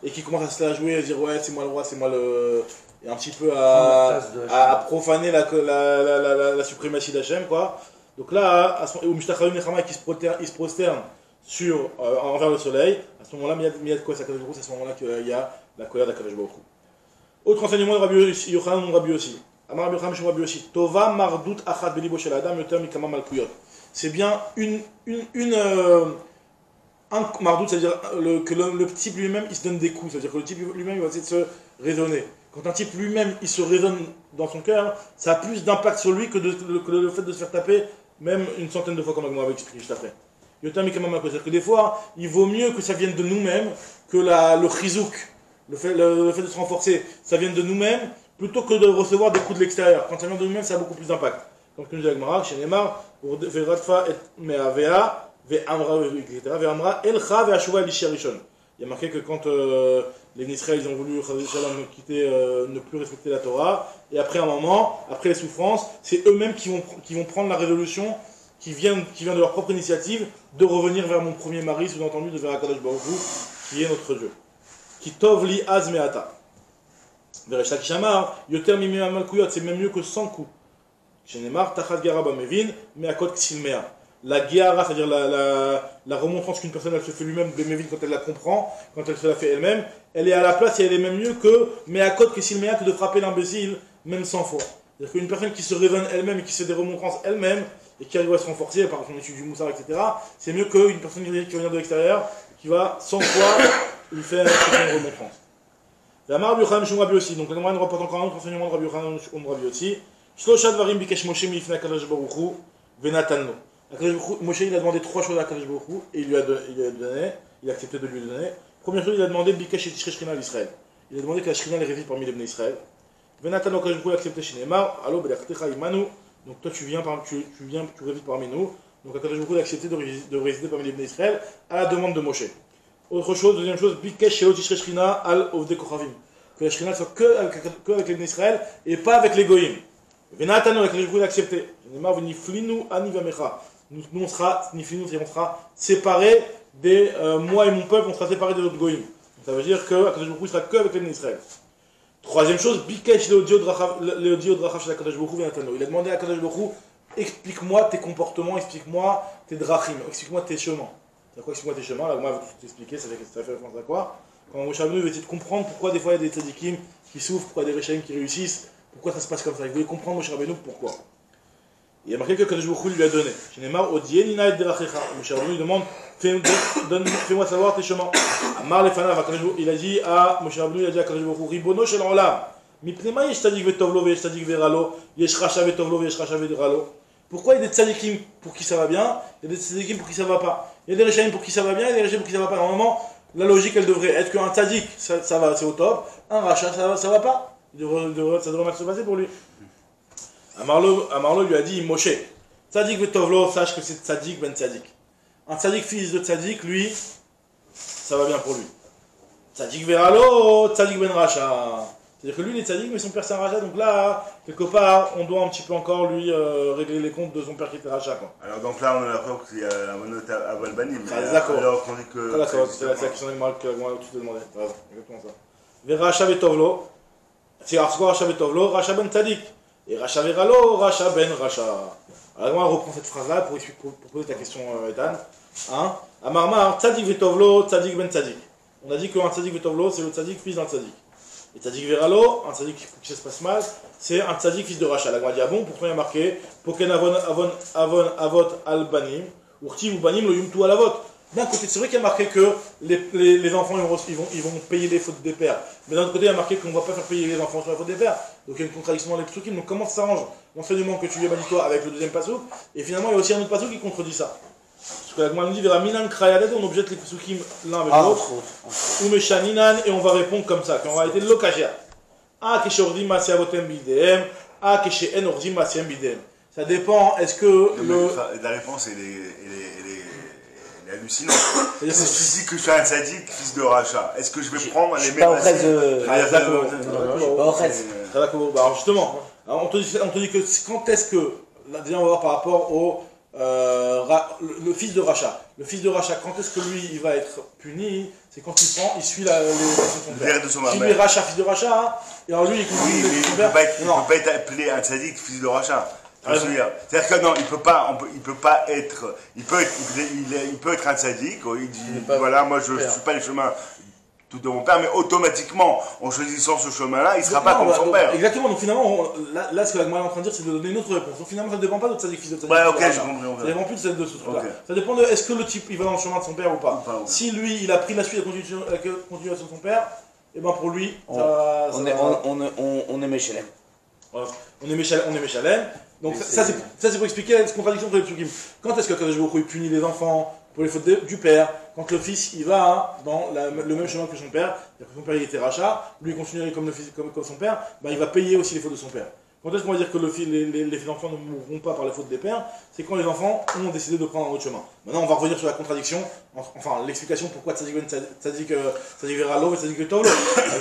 et qui commencent à se la jouer, à dire ouais c'est moi le roi, c'est moi le... et un petit peu à profaner la suprématie d'Hachem quoi. Donc là, au Mishtachavim Nechama qui se prosterne sur, envers le soleil, à ce moment-là, Miyad Kohes HaKadosh Baruch Hu, c'est à ce moment-là qu'il y a la colère d'HaKadosh Baruch Hu. Autre enseignement de Rabbi Yochanan Rabbi Yossi. Amar Rabbi Yochanan Rabbi Yossi. Tova mardut achat belibo shel adam yoter mikama malkuyot. C'est bien un mardout, c'est-à-dire que le type lui-même il se donne des coups, c'est-à-dire que le type lui-même il va essayer de se raisonner. Quand un type lui-même il se raisonne dans son cœur, ça a plus d'impact sur lui que le fait de se faire taper même une centaine de fois comme on avait expliqué juste après. C'est-à-dire que des fois il vaut mieux que ça vienne de nous-mêmes que le chizouk, le fait de se renforcer, ça vient de nous-mêmes, plutôt que de recevoir des coups de l'extérieur. Quand ça vient de nous-mêmes, ça a beaucoup plus d'impact. Comme nous dit Agmara, chez Neymar, Veratfa et Meavea, Ve'amra, etc. Ve'amra, Elcha, Ve'ashuva, Elisha-Rishon. Il y a marqué que quand les Israéliens ils ont voulu quitter, ne plus respecter la Torah, et après un moment, après les souffrances, c'est eux-mêmes qui vont prendre la résolution qui vient de leur propre initiative de revenir vers mon premier mari, sous-entendu de vers Akadosh Baruch Hu, qui est notre Dieu. Qui tov li az me'ata. Vereshak shamar, yoter mimei amalkuyot, c'est même mieux que 100 coups. Chez Neymar, tachat gara bamevin, me'akot ksilmea. La guéara, c'est-à-dire la remontrance qu'une personne elle se fait lui-même, Bémévin, quand elle la comprend, quand elle se la fait elle-même, elle est à la place et elle est même mieux que Meakot que Silméa que de frapper l'imbécile, même 100 fois. C'est-à-dire qu'une personne qui se révèle elle-même et qui se fait des remontrances elle-même et qui arrive à se renforcer par son étude du moussard, etc., c'est mieux qu'une personne qui va venir de l'extérieur, qui va 100 fois lui faire une remontrance. La Mar Rabbi Yochanan Shum Rabbi Yossi, donc la Gemara nous rapporte encore un autre enseignement de Rabbi Yochanan Shum Rabbi Yossi. Shlosha dvarim bikesh Moshe milifnei HaKadosh Baruch Hu venatanlo. Moshe il a demandé 3 choses à Akadosh Baruch Hu et il a accepté de lui donner. Première chose, il a demandé Bikesh et Tishre Shrina à l'Israël. Il a demandé que la Shrina les révise parmi les Bnei Israël. Venatan Akadosh Baruch Hu a accepté chez Neymar. Allo Belachtecha Imanu. Donc toi tu révises parmi nous. Donc Akadosh Baruch Hu a accepté de résider parmi les Bnei Israël à la demande de Moshe. Autre chose, deuxième chose, Bikesh et Tishre Shrina al Ovde Kochavim. Que la Shrina soit que avec les Bnei Israël et pas avec les Goyim. Venatan Akadosh Baruch Hu a accepté. Neymar Veniflinu Ani Vamecha. Nous on sera séparés des moi et mon peuple, on sera séparés des autres goïms. Ça veut dire que Akadosh Baruch Hu sera que avec les Israël. Troisième chose, Bikesh Leodio Drachav chez Akadosh Baruch Hu Venatano. Il a demandé à Akadosh Baruch Hu, explique-moi tes comportements, explique-moi tes drachim, explique-moi tes chemins. C'est quoi explique-moi tes chemins? Là, moi, je vais tout expliquer, ça fait référence à quoi? Quand Moshe Rabbeinu veut essayer de comprendre pourquoi des fois il y a des tzadikim qui souffrent, pourquoi il y a des réchaïm qui réussissent, pourquoi ça se passe comme ça. Il voulait comprendre Moshe Rabbeinu pourquoi. Il y a marqué que Akadosh Baruch Hu lui a donné. Chez Neymar, Odienina et Derachecha. Moshe Rabbeinu lui demande, fais-moi savoir tes chemins. Amar lefanav, il a dit à Moshe Rabbeinu, il a dit à Akadosh Baruch Hu, Ribono shel olam. Mipnema yesh tzadik vetovlo veyesh tzadik veralo, yesh rasha vetovlo veyesh rasha veralo. Pourquoi il y a des tzadikim pour qui ça va bien, il y a des tzadikim pour qui ça va pas. Il y a des réchaïm pour qui ça va bien, il y a des réchaïm pour qui ça va pas. Normalement, la logique elle devrait être qu'un tzadik ça va, c'est au top, un rachat ça va pas. Ça devrait mal se passer pour lui. Amarlo lui a dit, Moshe, Tzadik Vetovlo, sache que c'est Tzadik ben Tzadik. Un Tzadik fils de Tzadik, lui, ça va bien pour lui. Tzadik Veralo, Tzadik ben Racha. C'est-à-dire que lui, il est Tzadik, mais son père c'est un Racha, donc là, quelque part, on doit un petit peu encore lui régler les comptes de son père qui était Racha. Quoi. Alors donc là, on a l'impression qu'il y a la monote à Balbani, mais d'accord. Alors qu'on dit que... Ah, d'accord, c'est la question d'Agmara que tu te demandais. Exactement ça. Veracha Vetovlo, c'est Racha Vetovlo, Racha ben Tzadik. Et Racha Veralo, Racha Ben Racha. Alors, on reprend cette phrase-là pour poser ta question, Ethan. Hein? Amarmar, Tzadik Vetovlo, Tzadik Ben Tzadik. On a dit qu'un Tzadik Vetovlo, c'est le Tzadik fils d'un Tzadik. Et Tzadik Veralo, un Tzadik pour qui ça se passe mal, c'est un Tzadik fils de Racha. La Gemara dit, ah bon, pourtant il y a marqué Poken Avot Al Banim, Urti ou Banim lo Yumtu Al Avot. D'un côté, c'est vrai qu'il y a marqué que les enfants ils vont payer les fautes des pères. Mais d'un autre côté, il y a marqué qu'on ne va pas faire payer les enfants sur la faute des pères. Donc il y a une contradiction dans les psukim. Donc comment ça s'arrange l'enseignement que tu lui as dit toi avec le deuxième pasouk? Et finalement, il y a aussi un autre pasouk qui contredit ça. Parce que la Gemara nous dit, Vera Minan Krayaded, on objecte les psukim l'un avec l'autre. Ou Meshaninan, et on va répondre comme ça, qu'en réalité, l'okajia. Ah, keshe ordim masya votem bidem. Ah, keshe en ordim masya bidem. Ça dépend, est-ce que La réponse, elle est hallucinante. Si tu dis que je suis un sadique, fils de Racha, est-ce que je vais prendre les mêmes... Alors justement, on te dit que quand est-ce que... Déjà, on va voir par rapport au... le fils de Racha. Le fils de Racha, quand est-ce que lui, il va être puni? C'est quand il suit les de son père. Si lui est Racha, fils de Racha, et alors lui, il continue... Oui, mais il ne peut pas être appelé un sadique, fils de Racha. C'est-à-dire que non, il peut pas être, il peut être un sadique, il dit, voilà, moi je ne suis pas les chemins de mon père, mais automatiquement, en choisissant ce chemin-là, il ne sera pas comme son père. Exactement, donc finalement, là ce que la Gemara est en train de dire, c'est de donner une autre réponse. Donc finalement, ça ne dépend pas de sadique, fils de sadique. Ouais, ok, j'ai compris. Ça ne dépend plus de ce truc-là. Ça dépend de, est-ce que le type, il va dans le chemin de son père ou pas. Si lui, il a pris la suite de la continuation de son père, et ben pour lui, on est Méchalem. On est Méchalem. Donc ça c'est pour expliquer la contradiction entre les psukim. Quand est-ce que Akadosh Baruch Hu punit les enfants? pour les fautes du père. Quand le fils il va dans le même chemin que son père, c'est-à-dire que son père il était rachat, lui il continuerait comme, comme son père, il va payer aussi les fautes de son père. Quand est-ce qu'on va dire que les enfants ne mourront pas par les fautes des pères? C'est quand les enfants ont décidé de prendre un autre chemin. Maintenant on va revenir sur la contradiction, enfin l'explication pourquoi Tzadik Veralo et Tzadik Tovlo.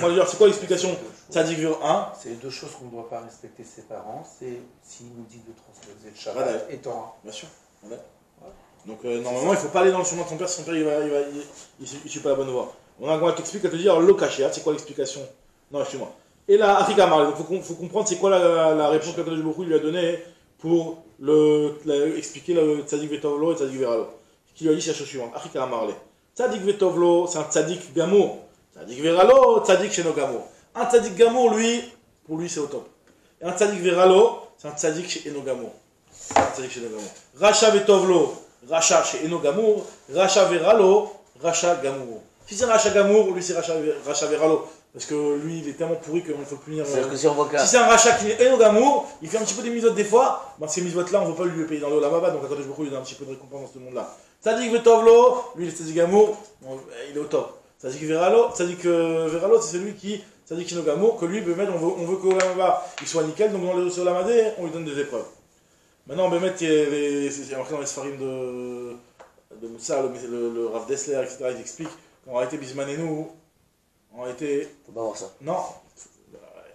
On va dire c'est quoi l'explication Tzadik Ver 1? C'est les deux choses qu'on ne doit pas respecter ses parents, c'est s'il nous dit de transgresser le Shabbat et Torah. Bien sûr. Voilà. Donc normalement il ne faut pas aller dans le chemin de son père si son père il suit pas la bonne voie. On a un gars qui explique, elle te dit alors l'Okashéat, c'est quoi l'explication? Non, excuse-moi. Et là, Afrika Marley, donc il faut comprendre c'est quoi la réponse que Kadosh Baruch Hu lui a donnée pour expliquer le Tzadik Vetovlo et Tzadik Veralo. Ce qu'il lui a dit c'est la chose suivante, Afrika Marley. Tzadik Vetovlo, c'est un Tzadik Gamour. Tzadik Veralo, Tzadik Sheno Gamour. Un Tzadik Gamour, pour lui c'est au top. Et un Tzadik Veralo, c'est un Tzadik Sheno Gamour. Racha Vetovlo, Racha Sheno Gamour. Racha Veralo, Racha Gamour. Si c'est Racha Gamour, lui c'est Racha Veralo. Parce que lui, il est tellement pourri qu'on ne faut le punir. C'est-à-dire que si on voit si c'est un rachat qui est Enogamour, il fait un petit peu des misotes des fois, ces misotes-là, on ne veut pas lui payer dans le Olamaba, donc à côté de Baruch Hu, il a un petit peu de récompense dans ce monde-là. Tzadik Vetovlo, lui, il est Tzadik Gamour, il est au top. Tzadik Veralo, c'est celui qui, Tzadik Enogamour, que lui, Bémet, on veut que l'Olamaba, il soit nickel, donc dans le Olamadé, on lui donne des épreuves. Maintenant, Bémet, c'est marqué dans les Sfarim de Moussa, le Rav Dessler, etc., ils expliquent qu'en réalité, Bisman et nous, en réalité, faut pas voir ça. Non,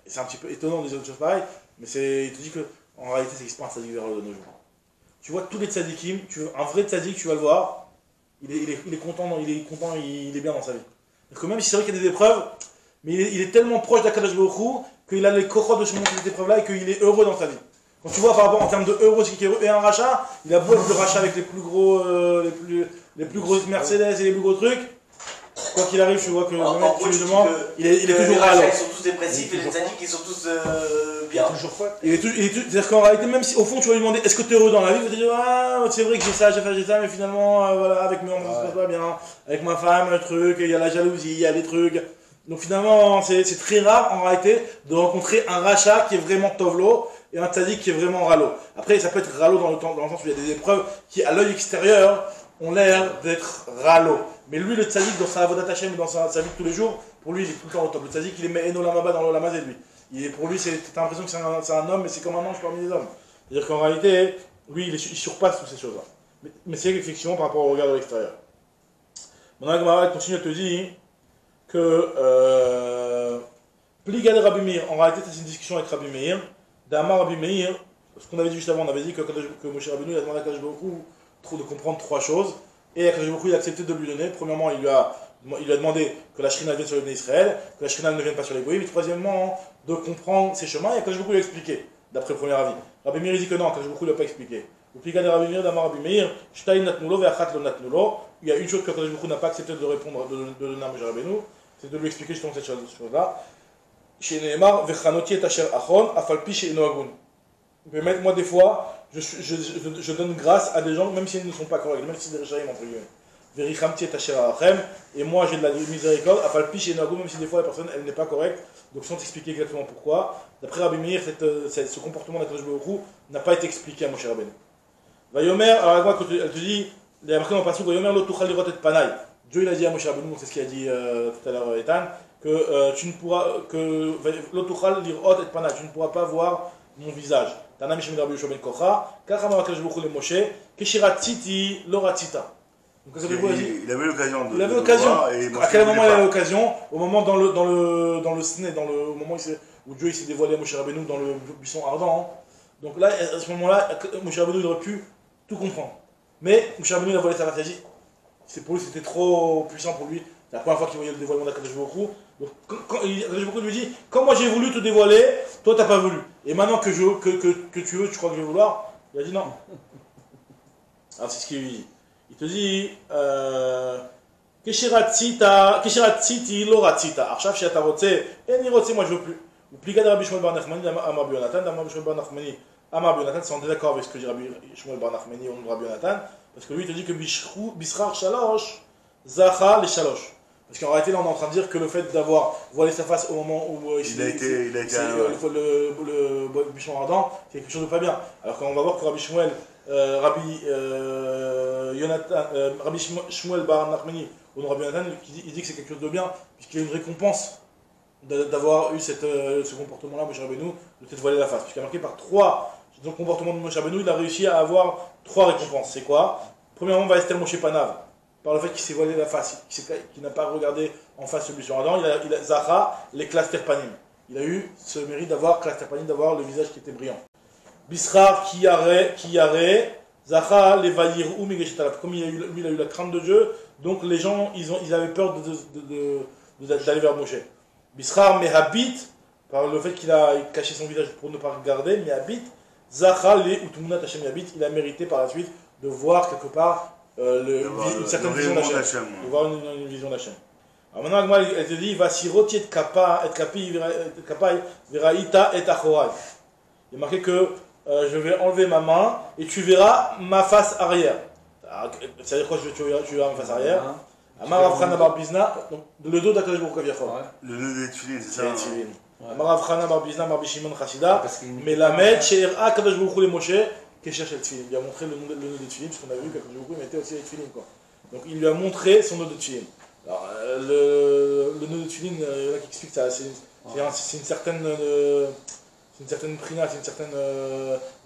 c'est un petit peu étonnant de dire des choses pareilles, mais il te dit que en réalité, ça n'existe pas un tzadik vers de nos jours. Tu vois tous les tzadikim, un vrai tzadik, tu vas le voir, il est content, il est bien dans sa vie. Parce que même si c'est vrai qu'il y a des épreuves, mais il est tellement proche d'Akadosh Baruch Hu qu'il a les cohortes de surmonter cette épreuve-là et qu'il est heureux dans sa vie. Quand tu vois par rapport en termes de heureux, c'est qu'il est heureux, et un rachat, il a beau être le rachat avec les plus grosses Mercedes et les plus gros trucs. Quoi qu'il arrive, tu vois que il est toujours râlant. Ils sont tous dépressifs et les tzadikim ils sont tous bien. C'est-à-dire qu'en réalité, même si au fond tu vas lui demander est-ce que tu es heureux dans la vie, il va te dire ah, c'est vrai que j'ai ça, mais finalement, voilà, avec moi, ça se passe pas bien. Avec ma femme, un truc, il y a la jalousie, il y a des trucs. Donc finalement, c'est très rare en réalité de rencontrer un rachat qui est vraiment tovlo et un tzadik qui est vraiment ralo. Après, ça peut être ralo dans le sens où il y a des épreuves qui, à l'œil extérieur, ont l'air d'être ralo. Mais lui, le tzadik, dans sa avodat Hashem, dans sa vie de tous les jours, pour lui, il est tout le temps au top. Le tzadik, il est met enolamaba dans l'olamazé, lui. Pour lui, t'as l'impression que c'est un homme, mais c'est comme un ange parmi les hommes. C'est-à-dire qu'en réalité, lui, il surpasse toutes ces choses-là. Mais c'est effectivement par rapport au regard de l'extérieur. Maintenant, Gemara continue à te dire que Pliga de Rabbi Meir, en réalité, c'est une discussion avec Rabbi Meir. D'Amar Rabbi Meir, ce qu'on avait dit juste avant, on avait dit que Moshe Rabbeinu a demandé à Kadosh Baruch Hu de comprendre trois choses. Et Kadosh Baruch Hu il a accepté de lui donner. Premièrement, il lui a demandé que la Shrina vienne sur les Bnei Israël, que la Shrina ne vienne pas sur les Goïms. Et troisièmement, de comprendre ses chemins. Et Kadosh Baruch Hu lui a expliqué, d'après le premier avis. Rabbi Meir dit que non, Kadosh Baruch Hu ne l'a pas expliqué. Au Pliga de Rabbi Meir, d'Amar Rabbi Meir, Shtaïn Natnulo, Ve'achat Lo Natnulo. Il y a une chose que Kadosh Baruch Hu n'a pas accepté de répondre, de donner à Moshe Rabbeinu, c'est de lui expliquer justement cette chose-là. Chez Nehemar, Vechanoti et Asher Achon, Afalpi chez Enoagun. Moi, des fois, je donne grâce à des gens, même s'ils ne sont pas corrects, même si c'est des réchaïm, entre guillemets. Verichamti et Asher Achem, et moi j'ai de la miséricorde, Afalpi chez Enoagun, même si des fois la personne elle n'est pas correcte, donc sans t'expliquer exactement pourquoi. D'après Rabbi Meir, ce comportement d'Akadosh Baruch Hu n'a pas été expliqué à Moshe Rabbeinu. Vayomer, alors elle te dit, il y a marqué dans le passage, Vayomer lo tuchal lirot et panay. Dieu il a dit à Moshe Rabbeinu, c'est ce qu'il a dit tout à l'heure Ethan, que tu ne pourras, que l'otuchal lirot et pana, tu ne pourras pas voir mon visage. Tana mishim Rabbi Yoshua ben Kocha, kachama Akadosh Baruch Hu le Moshe, keshiratziti loratzita. Il avait l'occasion de. Il avait l'occasion. À quel moment il a eu l'occasion? Au moment au moment où Dieu s'est dévoilé à Moshe Rabbeinu dans le buisson ardent. Donc là, à ce moment-là, Moshe Rabbeinu il aurait pu tout comprendre. Mais Moshe Rabbeinu il a volé sa stratégie. Pour lui, c'était trop puissant pour lui. C'est la première fois qu'il voyait le dévoilement d'Akadosh Baruch Hu. Donc, Akadosh Baruch Hu lui dit, quand moi j'ai voulu te dévoiler, toi t'as pas voulu. Et maintenant que tu veux, tu crois que je vais vouloir? Il a dit non. Alors c'est ce qu'il lui dit. Il te dit, Keshiratziti loratzita. Arshav she'ata rotze, eni rotze, moi je veux plus. Ou pliga de Rabbi Shmuel bar Nachmani, Amar bi Yonatan, Amar bi Shmuel bar Nachmani, Amar bi Yonatan, c'est en désaccord avec ce que dit Rabbi Shmuel bar Nachmani au nom de Rabbi Yonatan. Parce que lui, il te dit que Bishrar Shalosh, Zacha les Shalosh. Parce qu'en réalité, là, on est en train de dire que le fait d'avoir voilé sa face au moment où il a été le buisson ardent, c'est quelque chose de pas bien. Alors qu'on va voir que Rabbi Shmuel, Rabbi Shmuel Bar Nachmani, ou non, Rabbi Nathan, il dit que c'est quelque chose de bien, puisqu'il y a une récompense d'avoir eu ce comportement-là, Moshe Rabbeinu, de s'être voilé la face. Puisqu'il a marqué par 3 dans le comportement de Moshe Rabbeinu, il a réussi à avoir 3 récompenses. C'est quoi? Premièrement, va Esther Moshe Panav, par le fait qu'il s'est voilé la face, qu'il n'a pas regardé en face celui sur Adam, il a Zacha, les Klaster Panim. Il a eu ce mérite d'avoir Klaster Panim, d'avoir le visage qui était brillant. Bisrar, Kiyare, Zacha, les Vayir ou Megeshetalaf. Comme lui, il a eu la crainte de Dieu, donc les gens, ils avaient peur d'aller vers Moshe. Bisrar, Mehabit, par le fait qu'il a caché son visage pour ne pas regarder, Mehabit, Zacha, les Utumunat Hashem Mehabit, il a mérité par la suite de voir quelque part une certaine vision d'Hachem. De voir une vision d'Hachem. Alors maintenant, elle te dit, Vasiroti et Kapi, Veraïta et Achorai. Il est marqué que je vais enlever ma main et tu verras ma face arrière. C'est-à-dire quoi, tu verras ma face arrière? Amar Avchana Bar Bizna, le dos d'Akadosh Baruch Hu Kaviachol. Le dos des Tfilin, c'est ça? Amar Avchana Bar Bizna, Bar Bishimon Chasida, Melamed, She'era Akadosh Baruch Hu le Moshe, Kesher Shel Tfilin. Il lui a montré le nœud de Tfilin, parce qu'on a vu qu'Akadosh Baruch Hu mettait aussi les Tfilin, quoi. Donc il lui a montré son nœud de Tfilin. Alors, le nœud de Tfilin, là qui explique ça, c'est une certaine prina, c'est une certaine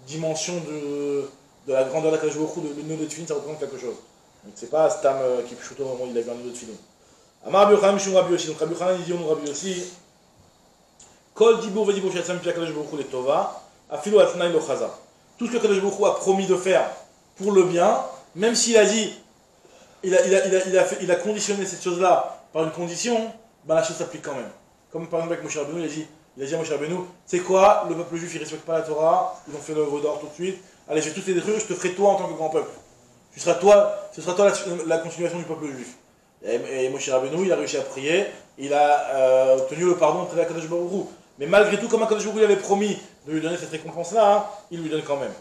dimension de la grandeur d'Akadosh Baruch Hu. Le nœud de Tfilin, ça représente quelque chose. Donc c'est pas Stam qui pchouto au moment où il a vu un nœud de Tfilin. Amar Rabbi Yochanan Mishum Rabbi Yossi. Donc Rabbi Yochanan il dit au Rabbi Yossi, Kol Dibur Vedibur Shatzam Pi Akadosh Baruch Hu le Tova, Afilu Atnai Lo Chaza. Tout ce que Akadosh Baruch Hu a promis de faire pour le bien, même s'il a dit, il a conditionné cette chose-là par une condition, ben la chose s'applique quand même. Comme par exemple avec Moshe Rabbeinu, il a dit à Moshe Rabbeinu, c'est quoi, le peuple juif il ne respecte pas la Torah, ils ont fait le Vaudor tout de suite, allez je vais tous les détruire, je te ferai toi en tant que grand peuple. Ce sera toi la continuation du peuple juif. Et Moshe Rabbeinu, il a réussi à prier, il a obtenu le pardon auprès d'Akadosh Baruch Hu. Mais malgré tout, comme Akadosh Baruch Hu avait promis de lui donner cette récompense-là, hein, il lui donne quand même.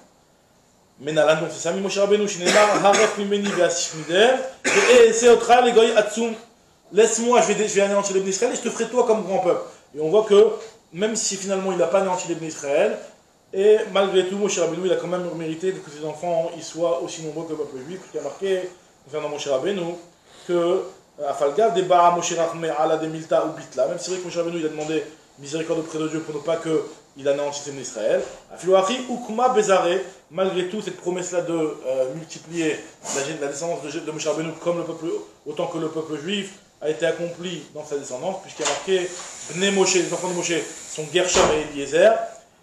Mais Nalan, donc c'est ça, Moshe Rabbeinu, Shinemar, Haref Mimeni Ve'asishmider, et Seotra, les Goy Atsum, laisse-moi, je vais anéantir les Bnei Israël et je te ferai toi comme grand peuple. Et on voit que, même si finalement il n'a pas anéanti les Bnei Israël, et malgré tout, Moshe Rabbeinu, il a quand même mérité que ses enfants ils soient aussi nombreux que le peuple juif, puisqu'il y a marqué, concernant Moshe Rabbeinu, que Afalga, Deba Moshe Rachme Ala de Milta ou Bitla, même si c'est vrai que Moshe Rabbeinu il a demandé miséricorde auprès de Dieu pour ne pas qu'il anéantisse les Bnei Israël. Afiloachi Ukuma Bezare, malgré tout, cette promesse-là de multiplier la descendance de Moshe Rabbeinu comme le peuple, autant que le peuple juif, a été accomplie dans sa descendance, puisqu'il y a marqué Bnei Moshe, les enfants de Moshe sont Gershom et Eliezer.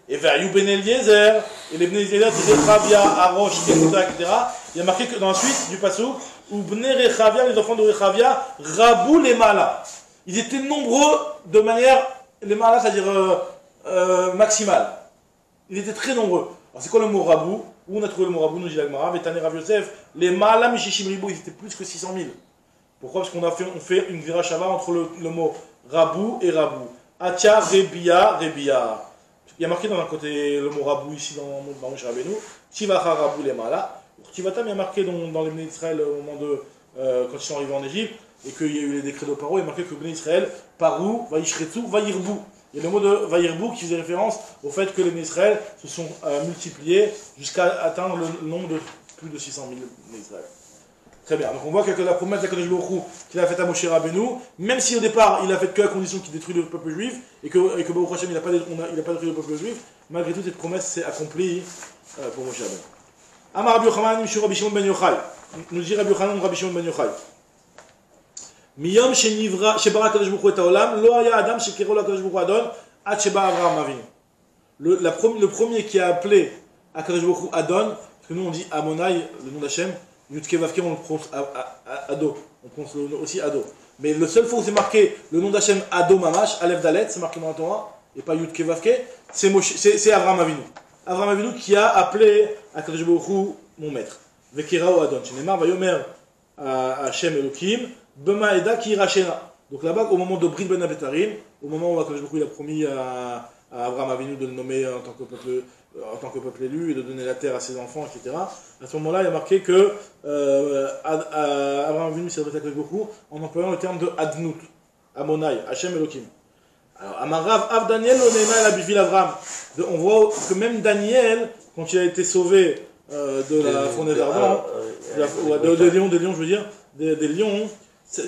Et vers Yuben Eliezer, et les Bnei Eliezer, Rechavia, Arosh, etc. Il y a marqué que dans la suite du Passouk, où Bnei Rechavia, les enfants de Rechavia, Rabou les Mala. Ils étaient nombreux de manière, les Mala, c'est-à-dire maximale. Ils étaient très nombreux. Alors c'est quoi le mot Rabou? Où on a trouvé le mot Rabou? Nous dit l'Agmara, Vetane Rav Yosef, les Mala Mishishim Ribou, ils étaient plus que 600 000. Pourquoi? Parce on fait une virachava entre le mot Rabou et Rabou. Atia, Rebia, Rebia. Il y a marqué dans un côté le mot Rabou ici dans Moshe Rabbeinu, Tivacha Rabou les Mala. Tivatam, il y a marqué dans les Bnei Israël au moment de quand ils sont arrivés en Égypte et qu'il y a eu les décrets de Paro, il y a marqué que Bnei Israël, Parou, Vaishretsu, Vaïrbou. Il y a le mot de Vaïrbou qui faisait référence au fait que les Bnei Israël se sont multipliés jusqu'à atteindre le nombre de plus de 600 000 Bnei Israël. Très bien, donc on voit que la promesse d'Akadosh Baruch Hu qu'il a faite à Moshe Rabbeinu, même si au départ il a fait que à condition qu'il détruit le peuple juif, et que Baruch Hashem il n'a pas détruit le peuple juif, malgré tout cette promesse s'est accomplie pour Moshe Rabbeinu. Amar Rabbi Yochanan Mishur Rabbi Shimon ben Yochai, nous dit Rabbi Yochanan Rabbi Shimon ben Yochai. Miyom shebara Akadosh Baruch Hu et haolam, lo haya adam shekero l'Akadosh Baruch Hu adon, ad sheba Avraham Avinu. Le premier qui a appelé Akadosh Baruch Hu Adon, parce que nous on dit Amonai, le nom d'Hachem, Yudke Vavke, on le prononce Ado, on prononce aussi Ado. Mais le seul fois où c'est marqué le nom d'Hachem Ado Mamash, Aleph Dalet, c'est marqué dans la Torah, et pas Yudke Vavke, c'est Avraham Avinu. Avraham Avinu qui a appelé Akadosh Baruch Hu mon maître. Vekirao Adon. Shenemar Vayomer Hachem Elokim, Bema Eda Ki Rachena. Donc là-bas, au moment de Brit Ben Abetarim, au moment où Akadosh Baruch Hu il a promis à Avraham Avinu de le nommer en tant que peuple en tant que peuple élu, et de donner la terre à ses enfants, etc. À ce moment-là, il y a marqué que Abraham Avinu s'est adressé à Akadosh Baruch Hu en employant le terme de Adnout, Amonai, Hachem Elohim. Alors, Amarav, Av Daniel, Oneina, la Bivil Avram. On voit que même Daniel, quand il a été sauvé de la fournaise ardente, des lions, je veux dire, des lions,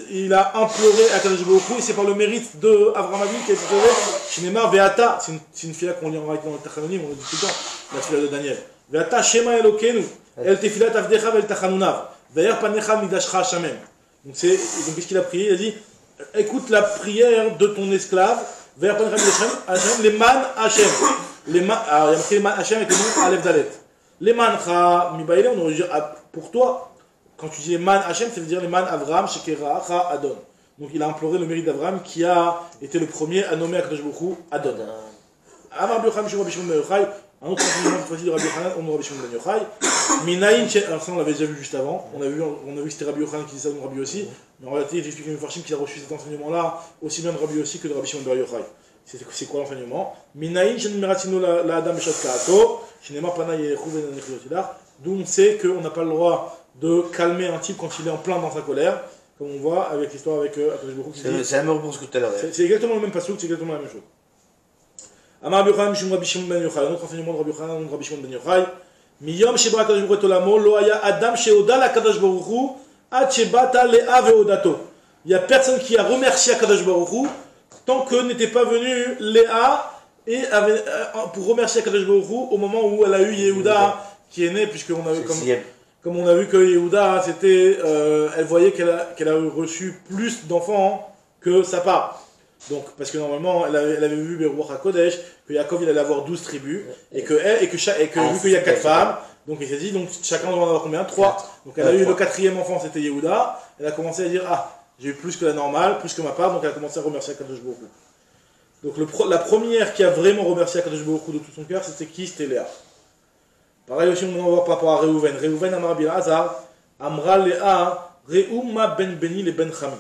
il a imploré à Kadosh Baruch Hu, et c'est par le mérite de Avraham Avinu qui a été sauvé. Shinema Veata, c'est une fila qu'on lit en dans le Tachanonim, on le dit tout le temps, la fila de Daniel. Veata Shema Elokenu, El Tefilat Avdecha Vel Tachanunav, Ve'er Panecha Midashcha Shamem. Donc qu'est-ce qu'il a prié? Il a dit, écoute la prière de ton esclave, Ve'er Panecha Midashcha Shamem, les man Hashem. Alors il y a marqué les man Hashem avec le nom Aleph Dalet. Les man Cha Mibaïle, on aurait dit pour toi. Quand tu dis man Hashem, ça veut dire les man Avraham, Shekera, Ha, Adon. Donc il a imploré le mérite d'Avraham qui a été le premier à nommer Akadosh Baruch Hu Adon. Amar Rabbi Yochanan Mishum Rabbi Shimon Ben Yochai, un autre enseignement cette fois-ci de Rabbi Yochanan, on Rabbi Shimon Ben Yochai. Minaïn, alors ça on l'avait déjà vu juste avant, on a vu que c'était Rabbi Yochanan qui disait ça, donc Rabbi aussi, mais en réalité j'explique le Farshim qui a reçu cet enseignement-là, aussi bien de Rabbi aussi que de Rabbi Shimon Ben Yochai. C'est quoi l'enseignement? Minaïn, Shenmeratino la Adam Beshat Kaato, Shinema Pana Yerechu Ben Nechilotilar, d'où on sait qu'on n'a pas le droit de calmer un type quand il est en plein dans sa colère, comme on voit avec l'histoire avec Akadosh Baruch Hu. C'est la même réponse que tout à l'heure. C'est exactement le même passage, c'est exactement la même chose. Amar Rabbi Yochanan Mishum Rabbi Shimon Ben Yochai, un autre enseignement de Rabbi Yochanan, de Rabbi Shimon Ben Yochai. Miyom sheba Akadosh Baruch Hu et olamo, lo haya adam sheoda l'Akadosh Baruch Hu, ad shebata le'a ve'odato. Il n'y a personne qui a remercié Akadosh Baruch Hu tant que n'était pas venu Léa et pour remercier Akadosh Baruch Hu au moment où elle a eu Yehuda qui est né, puisqu'on a vu comme on a vu que Yehuda, c'était, elle voyait qu'elle a reçu plus d'enfants que sa part. Donc, parce que normalement, elle avait vu Beruach HaKodesh, que Yaakov il allait avoir 12 tribus, et que vu qu'il y a 4 femmes, donc il s'est dit, donc chacun doit en avoir combien? 3. Donc elle a eu le 4e enfant, c'était Yehuda, elle a commencé à dire, j'ai eu plus que la normale, plus que ma part, donc elle a commencé à remercier Akadosh Baruch Hu. Donc la première qui a vraiment remercié Akadosh Baruch Hu de tout son cœur, c'était qui? C'était Léa. Pareil aussi, on va voir par rapport à Reuven. Reuven Amar Rabbi Elazar, Amra Léa, Reuma ben Beni le ben Chami.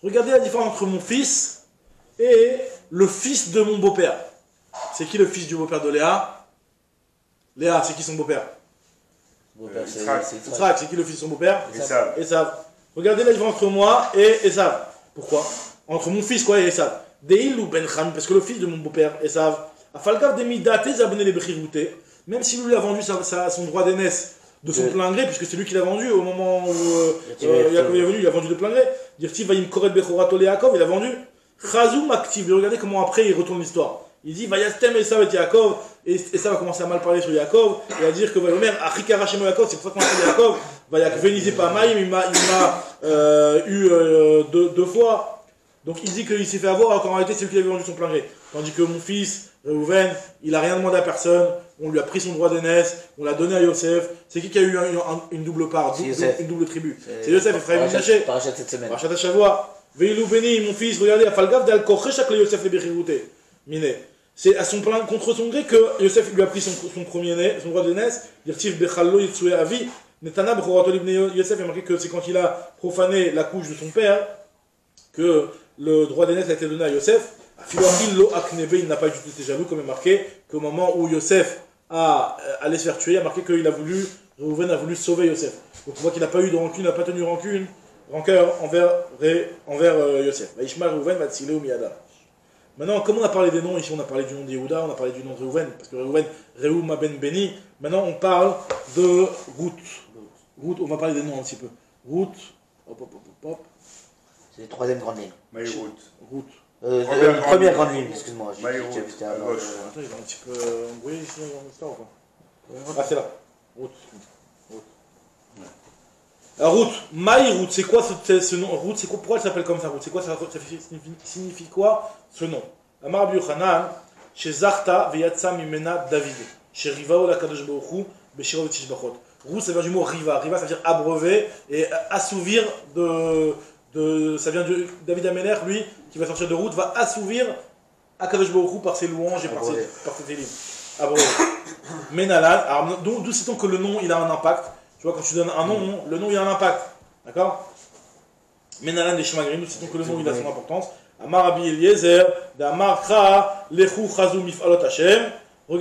Regardez la différence entre mon fils et le fils de mon beau-père. C'est qui le fils du beau-père de Léa? Léa, c'est qui son beau-père? Yitzhak. C'est qui le fils de son beau-père? Esav. Regardez la différence entre moi et Esav. Pourquoi? Entre mon fils et Esav. Deil ou ben Chami, parce que le fils de mon beau-père, Esav, Afalgav de Midate Zabne le Bechirute. Même si lui a vendu son droit d'aînesse de son plein gré, puisque c'est lui qui l'a vendu au moment où Yaakov est venu, il a vendu de plein gré. Dirtiv Vayim Koret Bechorato le Yaakov, il a vendu. Chazum Aktiv, regardez comment après il retourne l'histoire. Il dit Vayastem Esav et Yaakov, et ça va commencer à mal parler sur Yaakov, et à dire que Vayomer Achikara Shemo Yaakov, c'est pour ça qu'on appelle Yaakov, Vayakvenizé Pamaïm, il m'a eu 2 fois. Donc il dit qu'il s'est fait avoir, alors qu'en réalité c'est lui qui avait vendu son plein gré. Tandis que mon fils, Reuven, il n'a rien demandé à personne, on lui a pris son droit d'aînesse, on l'a donné à Yosef. C'est qui a eu une double part, une double tribu? C'est Yosef, Ephraim et Menaché. Parachat cette semaine. Parachat Shavua. Veilou Beni, mon fils, regardez, Afalgav d'Al Kocheshak le Yosef le Bechirute. Miné. C'est à son plein contre son gré que Yosef lui a pris son droit d'aînesse. Dirtiv Bechallo Yitsue Avi. Netana Bechorato Libne Yosef, il a marqué que c'est quand il a profané la couche de son père que le droit d'aînesse a été donné à Yosef. Il n'a pas juste été jaloux, comme est marqué qu'au moment où Yosef allait se faire tuer, il a marqué que Reuven a voulu sauver Yosef. Donc on voit qu'il n'a pas eu de rancune, il n'a pas tenu rancœur envers Yosef. Maintenant, comme on a parlé des noms, ici on a parlé du nom de Yehuda, on a parlé du nom de Reuven, parce que Reuven, Reuma ben Beni. Maintenant on parle de Ruth, on va parler des noms un petit peu. Ruth, hop. C'est la 3e grande ligne. Ruth. Première grande ligne, excuse-moi. Attends, il est un petit peu embrouillé ici dans l'histoire ou pas? C'est là. Ruth. Alors, Ruth, Ruth, c'est quoi ce nom? Ruth, c'est quoi? Pourquoi elle s'appelle comme ça, Ruth? C'est quoi ça signifie quoi ce nom? Amar Rabbi Yochanan, chez Zarta veyatsa mimena David, chez Rivao la Kadosh Baruch Hu, beshiro v'tishbachot. Ruth, ça vient du mot Riva. Riva, ça veut dire abreuver et assouvir ça vient de David Améler, lui, qui va sortir de route, va assouvir Akadosh Baruch Hu par ses louanges et par ses télim. Menalan, alors d'où sait-on que le nom il a un impact? Tu vois, quand tu donnes un nom, le nom il a un impact. D'accord? Menalan des Shemagrim, d'où sait-on que le nom il a son importance? Amar Rabbi Eliezer, d'Amar Kha, Lechu Chazou Mifalot Hashem,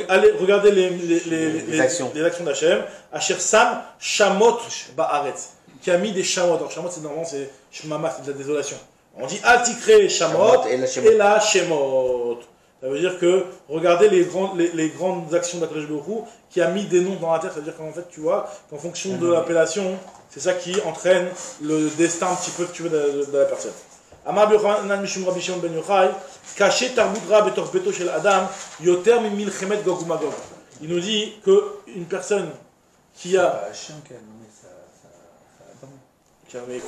Allez, regardez Les actions. Les actions d'Hachem. Asher Sam Shamot Ba'aretz, qui a mis des Shamot. Alors Shamot, c'est normalement c'est Shmama, c'est de la désolation. On dit Atikre Shamot et la Shemot. Ça veut dire que regardez les grandes actions d'Akadosh Baruch Hu qui a mis des noms dans la terre. Ça veut dire qu'en fait, tu vois, qu'en fonction de l'appellation, c'est ça qui entraîne le destin un petit peu que tu veux de la personne. Amar Yochanan Mishum Rabbi Shimon ben Yochai, caché Tarbudra Betor Beto Shel Adam, Yoter Mimil Chemet Gog Umagog. Il nous dit qu'une personne qui a. Un chien qui a nommé ça. Qui a nommé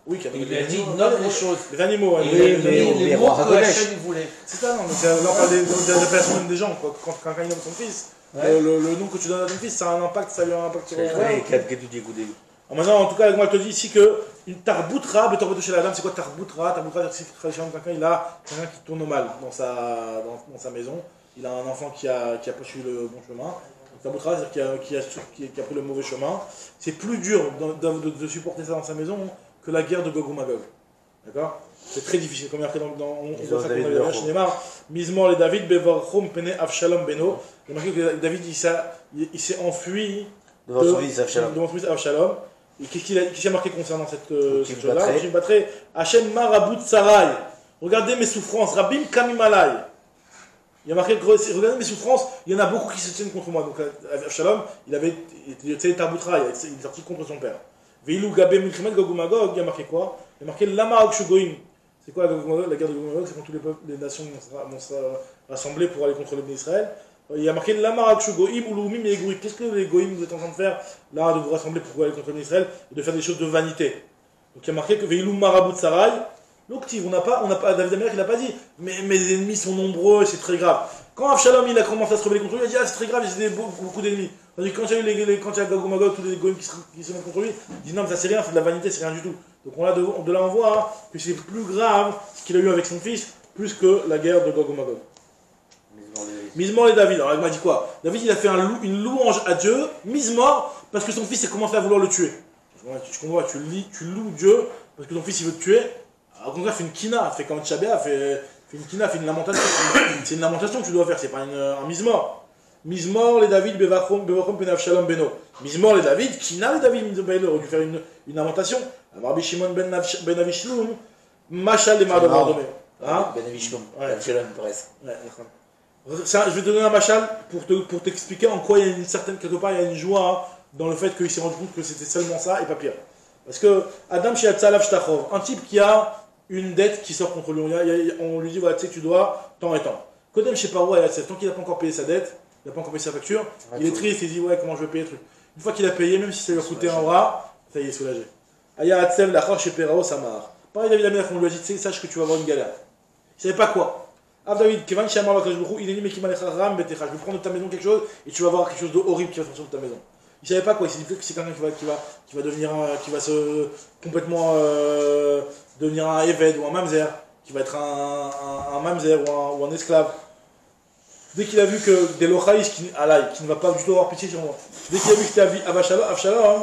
oui, qui a nommé il a dit nomme les choses. Les animaux, les mots que Hachem voulait. C'est ça, non, mais c'est là on parle des appellations des gens. Quand quelqu'un nomme son fils, le nom que tu donnes à ton fils, ça a un impact, ça a eu un impact sur le. Maintenant, en tout cas, moi je te dis ici que une tarboutra, chez la dame, c'est quoi tarboutra? Tarboutra, c'est quelqu'un qui tourne mal dans sa maison. Il a un enfant qui a pas suivi le bon chemin. Tarboutra, c'est-à-dire qui a pris le mauvais chemin. C'est plus dur de supporter ça dans sa maison que la guerre de Gog ou Magog. D'accord? C'est très difficile. Comme il y a marqué on voit ça comme dans le Neymar. Mismor les David, Bevarchom, Pene, Avshalom, Beno. Il y a marqué que David, il s'est enfui devant son fils Avshalom. Et qu'est-ce qu'il a marqué concernant cette chose-là? Hachem Marabut Sarai. Regardez mes souffrances. Rabim Kamimalai. Il y a marqué, regardez mes souffrances. Il y en a beaucoup qui se tiennent contre moi. Donc Avshalom, il était Tarboutra, il est sorti contre son père. Veilou Gabé Milchemet Gog Magog. Il y a marqué quoi? Il y a marqué Lama Akshugoim. C'est quoi la guerre de Gog Magog? C'est quand tous les nations vont se rassembler pour aller contre le Israël. Il y a marqué Lamar Goïm ou Loumim et Goïm. Qu'est-ce que les Goïm vous êtes en train de faire là, de vous rassembler pour aller contre Israël et de faire des choses de vanité? Donc il y a marqué que Veilou Marabut Sarai. L'octive, on n'a pas, David Amelech il n'a pas dit, mais mes ennemis sont nombreux, c'est très grave. Quand Avshalom il a commencé à se rebeller contre lui, il a dit ah c'est très grave, j'ai beaucoup d'ennemis. Tandis que quand il y a Gog ou Magog, tous les Goïm qui se mettent contre lui, il dit non mais ça c'est rien, c'est de la vanité, c'est rien du tout. Donc de là on voit que c'est plus grave ce qu'il a eu avec son fils, plus que la guerre de Gog ou Magog. Mismor et David. Alors il m'a dit quoi? David il a fait une louange à Dieu, Mismor, parce que son fils a commencé à vouloir le tuer. Tu comprends, tu loues Dieu parce que ton fils il veut te tuer. Au contraire, fais une kina, fais comme Tchabéa, fais une kina, fais une lamentation. C'est une lamentation que tu dois faire, c'est pas un Mismor. Mismor les David, Bevachom, Penav Shalom Beno. Mismor les David, kina les David, il aurait dû faire une lamentation. Rabbi Shimon ben Avishloum, Machal les Mardonné. Ben Avishloum, Avshalom presque. Je vais te donner un machal pour t'expliquer en quoi il y a quelque part il y a une joie dans le fait qu'il s'est rendu compte que c'était seulement ça et pas pire. Parce que Adam Shiatzalav Shtachov, un type qui a une dette qui sort contre lui, on lui dit voilà, tu sais que tu dois tant et tant. Kodem chez Paro, tant qu'il n'a pas encore payé sa dette, il n'a pas encore payé sa facture, il est triste, il dit ouais, comment je vais payer le truc. Une fois qu'il a payé, même si ça lui a coûté un bras, ça y est, soulagé. Aya Hatsev, l'achar chez Perao, ça marre. Pareil, David Amelech, on lui a dit tu sais, sache que tu vas avoir une galère. Il ne savait pas quoi. David, Kevan Shamar Lakadosh Baruch Hu, il est dit mais Kimalechram Betecha, je vais prendre de ta maison quelque chose et tu vas voir quelque chose de horrible qui va sortir de ta maison. Il savait pas quoi, il s'est dit que c'est quelqu'un qui va devenir qui va se complètement devenir un Eved ou un Mamzer, qui va être un Mamzer ou un esclave. Dès qu'il a vu que des Lochaïs qui ne va pas du tout avoir pitié sur moi, dès qu'il a vu que c'était Avshalom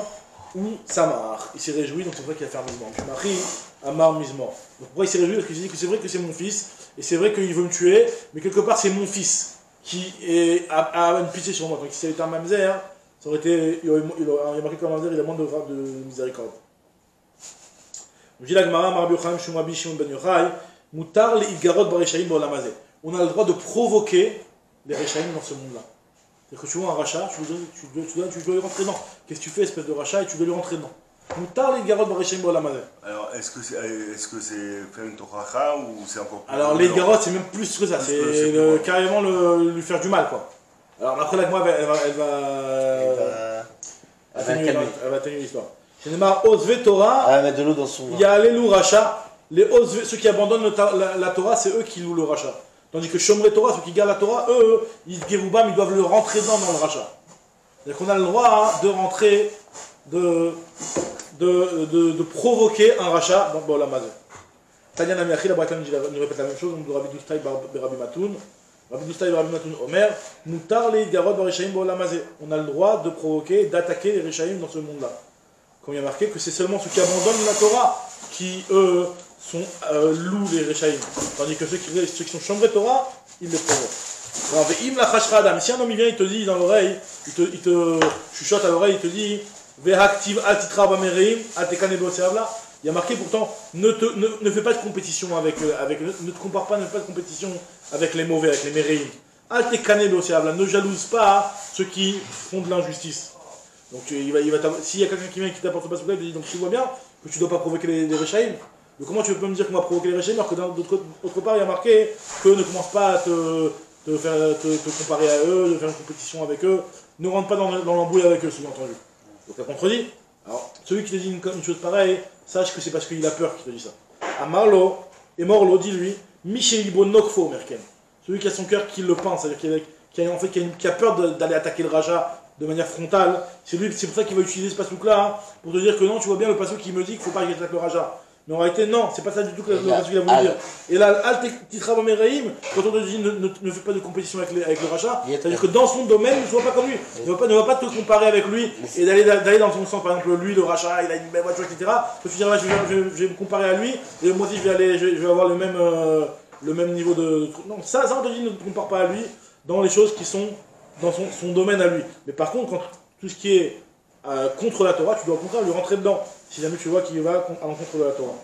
ou Samar, il s'est réjoui, donc c'est vrai qu'il a fait un Mizmor. Je marie Amar Mizmor. Donc pourquoi il s'est réjoui? Parce qu'il s'est dit que c'est vrai que c'est mon fils, et c'est vrai qu'il veut me tuer, mais quelque part c'est mon fils qui a une pitié sur moi. Donc si ça avait été un Mamzer, ça aurait été, il a marqué comme un Mamzer, il a moins de miséricorde. Je dis la Gemara, Marbi Yochanan, Shumabi, Shimon ben Yochai, Mutar le Idgarot Bareshaim Ba'olamazé. On a le droit de provoquer les Reshaim dans ce monde-là. C'est-à-dire que tu vois un rachat, tu dois lui rentrer dedans. Qu'est-ce que tu fais, espèce de rachat, et tu dois lui rentrer dedans. Mutar le Idgarot Bareshaim Ba'olamazé. Alors, est-ce que c'est faire une toracha ou c'est encore plus? Alors, les Idgarot, c'est même plus que ça. C'est carrément lui faire du mal, quoi. Alors, après la Gemara, elle va atténuer l'histoire. C'est Neymar Osve Torah. Ah, mettre de l'eau dans son. Il y a les loups rachat. Ceux qui abandonnent la Torah, c'est eux qui louent le rachat. Tandis que Shomrei Torah, ceux qui gardent la Torah, eux, ils doivent le rentrer dans le rachat. C'est-à-dire qu'on a le droit de rentrer, de provoquer un rachat dans Baolam Hazé. Tanya Namiachi, la Braïta nous répète la même chose, donc de Rabbi Doustai Rabbi Matoun. Rabbi Doustai Rabbi Matoun Omer, Mutar le Garot Bareshaim Baolam Hazé. On a le droit de provoquer, d'attaquer les Reshaim dans ce monde-là. Comme il y a marqué que c'est seulement ceux qui abandonnent la Torah qui, eux, louent les Reshaim. Tandis que ceux qui sont Shomrei Torah, ils les provoquent. Alors, im la chashra adam. Si un homme il vient, il te dit dans l'oreille, il te chuchote à l'oreille, il te dit Ve'aktiv atitra bamereim atekane beoseavla. Il y a marqué pourtant ne fais pas de compétition avec ne te compare pas, ne fais pas de compétition avec les mauvais, avec les mereim. Atekane beoseavla. Ne jalouse pas ceux qui font de l'injustice. Donc s'il y a quelqu'un qui vient et qui t'apporte pas ce il te dit donc tu vois bien que tu ne dois pas provoquer les Rechaïm. Donc comment tu peux me dire qu'on va provoquer les Rechaïm alors que d'autre part il y a marqué que ne commence pas à te comparer à eux, de faire une compétition avec eux, ne rentre pas dans l'embrouille avec eux, sous-entendu. Donc ça contredit. Alors celui qui te dit une chose pareille, sache que c'est parce qu'il a peur qu'il te dit ça. Amarlo, et Morlo, dis-lui, Michelibo Nokfo Merken. Celui qui a son cœur qui le pense, c'est-à-dire qui a peur d'aller attaquer le Raja de manière frontale, c'est pour ça qu'il va utiliser ce pasouk-là, hein, pour te dire que non, tu vois bien le pasouk qui me dit qu'il ne faut pas qu'il attaque le Raja. Mais en réalité, non, c'est pas ça du tout que le pasouk qu'il a voulu dire. Et là, Al-Titra Bamereim, quand on te dit ne fais pas de compétition avec le Raja, c'est-à-dire que dans son domaine, ne sois pas comme lui. Ne va pas te comparer avec lui et d'aller dans son sens. Par exemple, lui, le Raja, il a une belle voiture, etc. Tu te dis, je vais me comparer à lui, et moi aussi, je vais avoir le même niveau de. Non, ça, on te dit ne te compare pas à lui dans les choses qui sont dans son domaine à lui. Mais par contre, quand tout ce qui est contre la Torah, tu dois au contraire lui rentrer dedans, si jamais tu vois qu'il va à l'encontre de la Torah.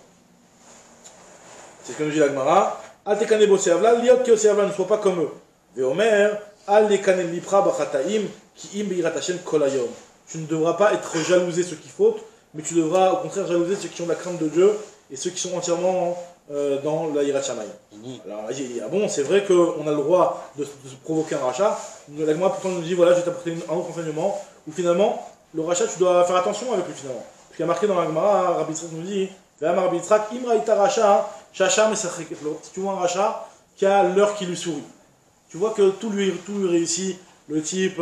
C'est ce que nous dit la Gemara. Al tekane boseavla, liot ke oseavla, ne sois pas comme eux. Veomer, al lekane lipra bachataim, ki im beirat Hashem kol hayom. Tu ne devras pas être jalousé ceux qui fautent, mais tu devras au contraire jalouser ceux qui ont la crainte de Dieu et ceux qui sont entièrement dans la Yirat Shamayim. Alors il dit, ah bon, c'est vrai qu'on a le droit de se provoquer un rachat. La Gemara pourtant nous dit, voilà, je vais t'apporter un autre enseignement, où finalement, le rachat, tu dois faire attention avec lui finalement. Parce qu'il y a marqué dans la Gemara, Rabbi Yitzhak nous dit, Rabbi Yitzhak, imraïta rachat, chacha mesacheketlo. Si tu vois un rachat qui a l'heure qui lui sourit, tu vois que tout lui réussit, le type,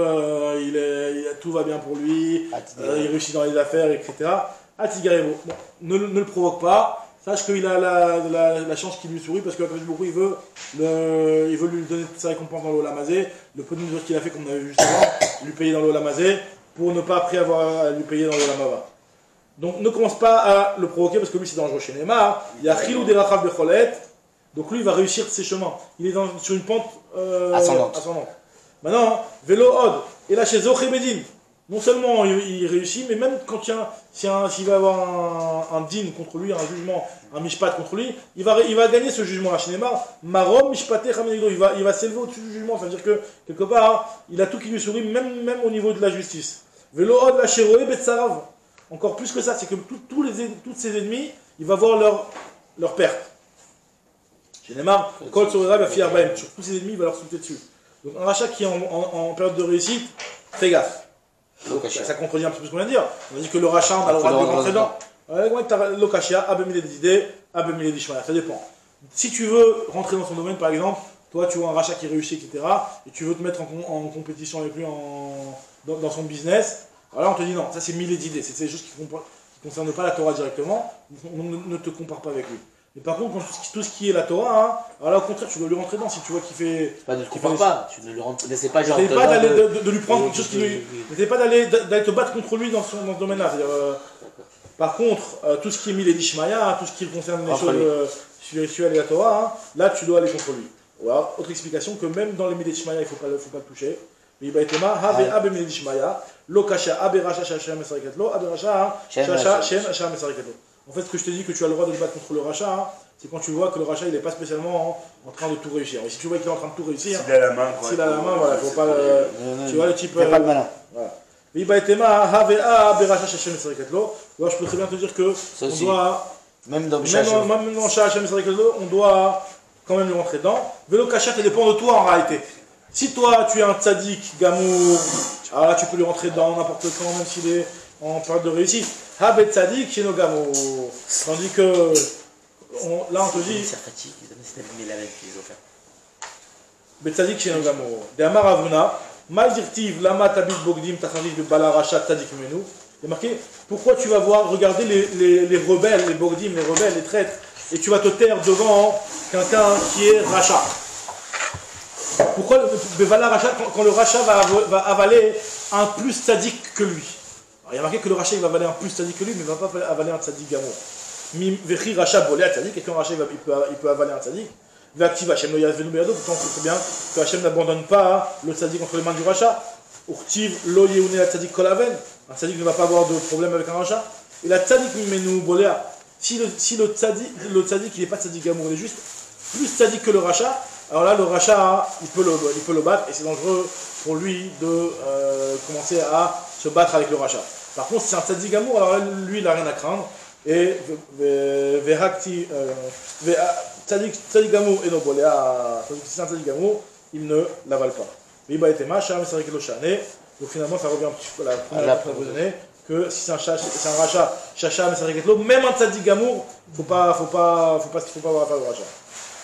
tout va bien pour lui, il réussit dans les affaires, etc. Atigarebo, bon, ne le provoque pas. Sache qu'il a la chance qui lui sourit parce que beaucoup il veut lui donner sa récompense dans l'Olamazé, le peu de mesures qu'il a fait comme on avait vu juste avant, lui payer dans l'Olamazé pour ne pas après avoir à lui payer dans l'Olamava. Donc ne commence pas à le provoquer parce que lui c'est dangereux chez Neymar. Il y a Chilou des Rachav Becholet, donc lui il va réussir ses chemins. Il est sur une pente ascendante. Maintenant, Vélo Od, et là chez Zochébedin. Non seulement il réussit, mais même quand s'il va avoir un din contre lui, un jugement, un mishpat contre lui, il va gagner ce jugement-là. Chez Neymar, Marom mishpaté Khamenido, il va s'élever au-dessus du jugement, c'est-à-dire que quelque part, il a tout qui lui sourit, même au niveau de la justice. Velo od la cheroé betsarav. Encore plus que ça, c'est que tous ses ennemis, il va voir leur perte. Chez Neymar, Kol Sorera va fier Baem, sur tous ses ennemis, il va leur sauter dessus. Donc un rachat qui est en période de réussite, fais gaffe. Ça contredit un petit peu ce qu'on vient de dire. On a dit que le rachat, on a le droit de rentrer dedans. L'okashia, abemile des idées, abemile des chemins. Ça dépend. Si tu veux rentrer dans son domaine, par exemple, toi tu vois un rachat qui réussit, etc., et tu veux te mettre en compétition avec lui dans son business, alors on te dit non, ça c'est mille d'idées, c'est des choses qui ne concernent pas la Torah directement, ne te compare pas avec lui. Mais par contre, tout ce qui est la Torah, hein, alors là au contraire, tu dois lui rentrer dedans si tu vois qu'il fait. Pas de compare pas, tu ne le laissez pas genre. N'essaie pas d'aller de lui prendre quelque chose qui lui. N'essaie pas d'aller te battre contre lui dans ce domaine-là. Par contre, tout ce qui est Milé d'Ishmaïa, tout ce qui concerne les choses spirituelles et la Torah, hein, là tu dois aller contre lui. Voilà. Autre explication que même dans les Milé d'Ishmaïa, il ne faut pas le toucher. Mais il va être Have Abe Milé d'Ishmaïa, Lokasha Abe Racha Shachem Mesariketlo, Abe Racha Shacha Shem Shachem Mesariketlo. En fait, ce que je te dis que tu as le droit de le battre contre le rachat, hein, c'est quand tu vois que le rachat il n'est pas spécialement en train de tout réussir. Et si tu vois qu'il est en train de tout réussir, s'il a la main, s'il a la main, voilà, faut pas tu vois le type. Il n'y a pas de malin. Voilà. Je peux très bien te dire que on doit, même dans Shachem Mesariketlo, on doit quand même lui rentrer dedans. Vélo Kachat, ça dépend de toi en réalité. Si toi tu es un tzaddik, gamour, alors là tu peux lui rentrer dedans n'importe quand, même s'il est en période de réussite. Habet tzadik chez nos gamour. Tandis que là on te dit. Bet tzadik chez nos gamour. De Amar Avuna, Mal dirtiv lama tabit bogdim tachariv de balarachat tzadik menu. Il est marqué pourquoi tu vas regarder les rebelles, les bogdim, les rebelles, les traîtres, et tu vas te taire devant quelqu'un qui est rachat. Pourquoi quand le rachat va avaler un plus tzaddik que lui? Alors, il y a marqué que le rachat il va avaler un plus tzaddik que lui, mais il ne va pas avaler un tzaddik gamour. Vechi rachat bolé à tzaddik, et quand rachat il peut avaler un tzaddik. L'active Hachem lo yazvenu beyado, pourtant on sait très bien que Hachem n'abandonne pas le tzaddik entre les mains du rachat. Urtiv lo yeune la tzaddik kolaven, un tzaddik ne va pas avoir de problème avec un rachat. Et la tzaddik mimenu boléa, si le tzaddik il n'est pas tzaddik amour, il est juste plus tzaddik que le rachat, alors là le rachat il peut le battre et c'est dangereux pour lui de commencer à se battre avec le rachat. Par contre si c'est un tzaddik amour, alors là, lui il n'a rien à craindre. Et tzaddik amour et no boléa, si c'est un tzaddik amour, il ne l'avale pas. Donc finalement ça revient un petit peu à la première donnée que si c'est un rachat, chacha, mais ça règle l'eau, même un tzaddik gamour, faut pas avoir affaire au rachat.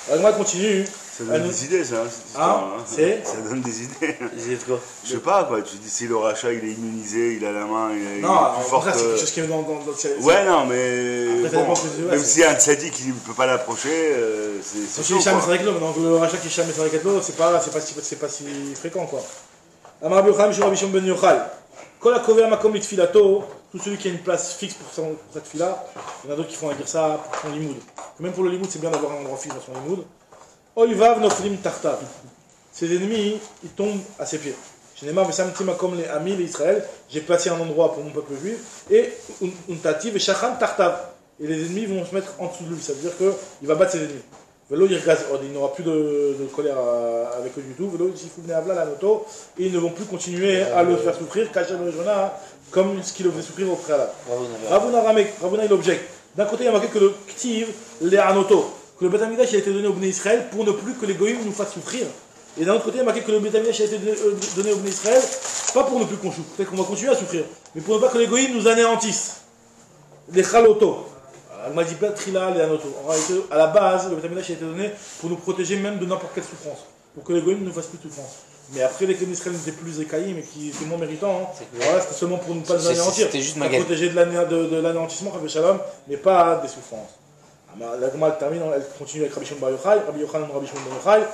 Alors moi continue. Ça donne des idées ça. Ça donne des idées. Je sais pas quoi, tu dis si le rachat il est immunisé, il a la main, il est plus fort. C'est quelque chose qui est dans ouais non mais bon, même si un tzaddik il ne peut pas l'approcher, c'est chaud. Donc le rachat qui chame ça règle l'eau, c'est pas si fréquent quoi. Amar Rabbi Yochanan Mishum Rabbi Shimon ben Yochai. Tout celui qui a une place fixe pour cette fila, il y en a d'autres qui font dire ça pour son limoud. Même pour le limoud, c'est bien d'avoir un endroit fixe pour son limoud. Oivav noflim tartav. Ses ennemis, ils tombent à ses pieds. Je n'ai marre, comme les amis, les Israël, j'ai placé un endroit pour mon peuple juif, et untativ et shachan tartav. Et les ennemis vont se mettre en dessous de lui, ça veut dire qu'il va battre ses ennemis. Il n'aura plus de colère avec eux du tout. Et ils ne vont plus continuer à le faire souffrir, comme ce qu'il le faisait souffrir au préalable. Ravuna il objecte. D'un côté, il y a marqué que le Ktiv, les Anoto, que le Beth Amikdash a été donné au Bnei Israël pour ne plus que les Goïm nous fassent souffrir. Et d'un autre côté, il y a marqué que le Beth Amikdash a été donné au Bnei Israël, pas pour ne plus qu'on souffre, peut-être qu'on va continuer à souffrir, mais pour ne pas que les Goïm nous anéantissent. Les Chaloto. Elle m'a dit Trila, les Anoto. En réalité, à la base, le Beth Amikdash a été donné pour nous protéger même de n'importe quelle souffrance, pour que les Goïm ne nous fassent plus de souffrance. Mais après, les Israël n'étaient plus écaillés, mais qui étaient moins méritants. Voilà, c'était seulement pour ne pas nous anéantir. C'était juste pour protéger de l'anéantissement, mais pas des souffrances. La Gemara termine, elle continue avec Rabbi Shimon bar Yochai, Rabbi Yochanan Rabbi Shimon bar Yochai.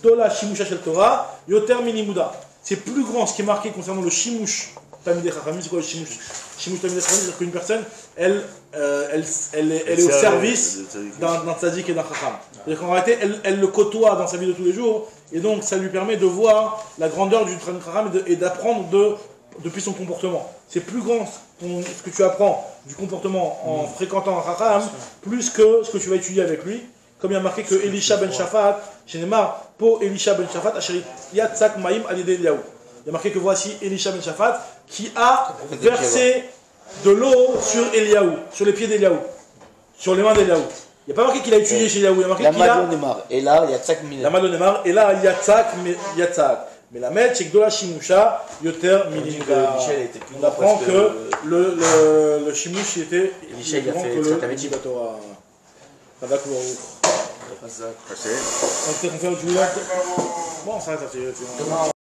Gdola shimusha shel Torah, yoter minimuda. C'est plus grand ce qui est marqué concernant le shimush tamidei chachamim. C'est quoi le shimush? Shimush tamidei chachamim, c'est-à-dire qu'une personne, elle est au service d'un tzaddik et d'un chacham. C'est-à-dire qu'en réalité, elle le côtoie dans sa vie de tous les jours, et donc ça lui permet de voir la grandeur du chacham et d'apprendre depuis son comportement. C'est plus grand ce que tu apprends du comportement en fréquentant un chacham, plus que ce que tu vas étudier avec lui. Comme il y a marqué que Elisha ben Shaphat, chez Neymar, pour Elisha ben Shaphat, Asheri Yatzak Maïm Alidé Eliaou. Il y a marqué que voici Elisha ben Shaphat qui a versé de l'eau sur Eliaou, sur les pieds d'Eliaou, sur les mains d'Eliaou. Il n'y a pas marqué qu'il a étudié chez Eliaou, il y a marqué qu'il a. Et là, Yatzak Minet. La Malon et là, Yatzak. Mais la Met, c'est que de la Shimusha, Yoter Mininga. On apprend que le Shimush était Elisha, il a fait le Torah. Ça va courir. On fait du bon, ça fait.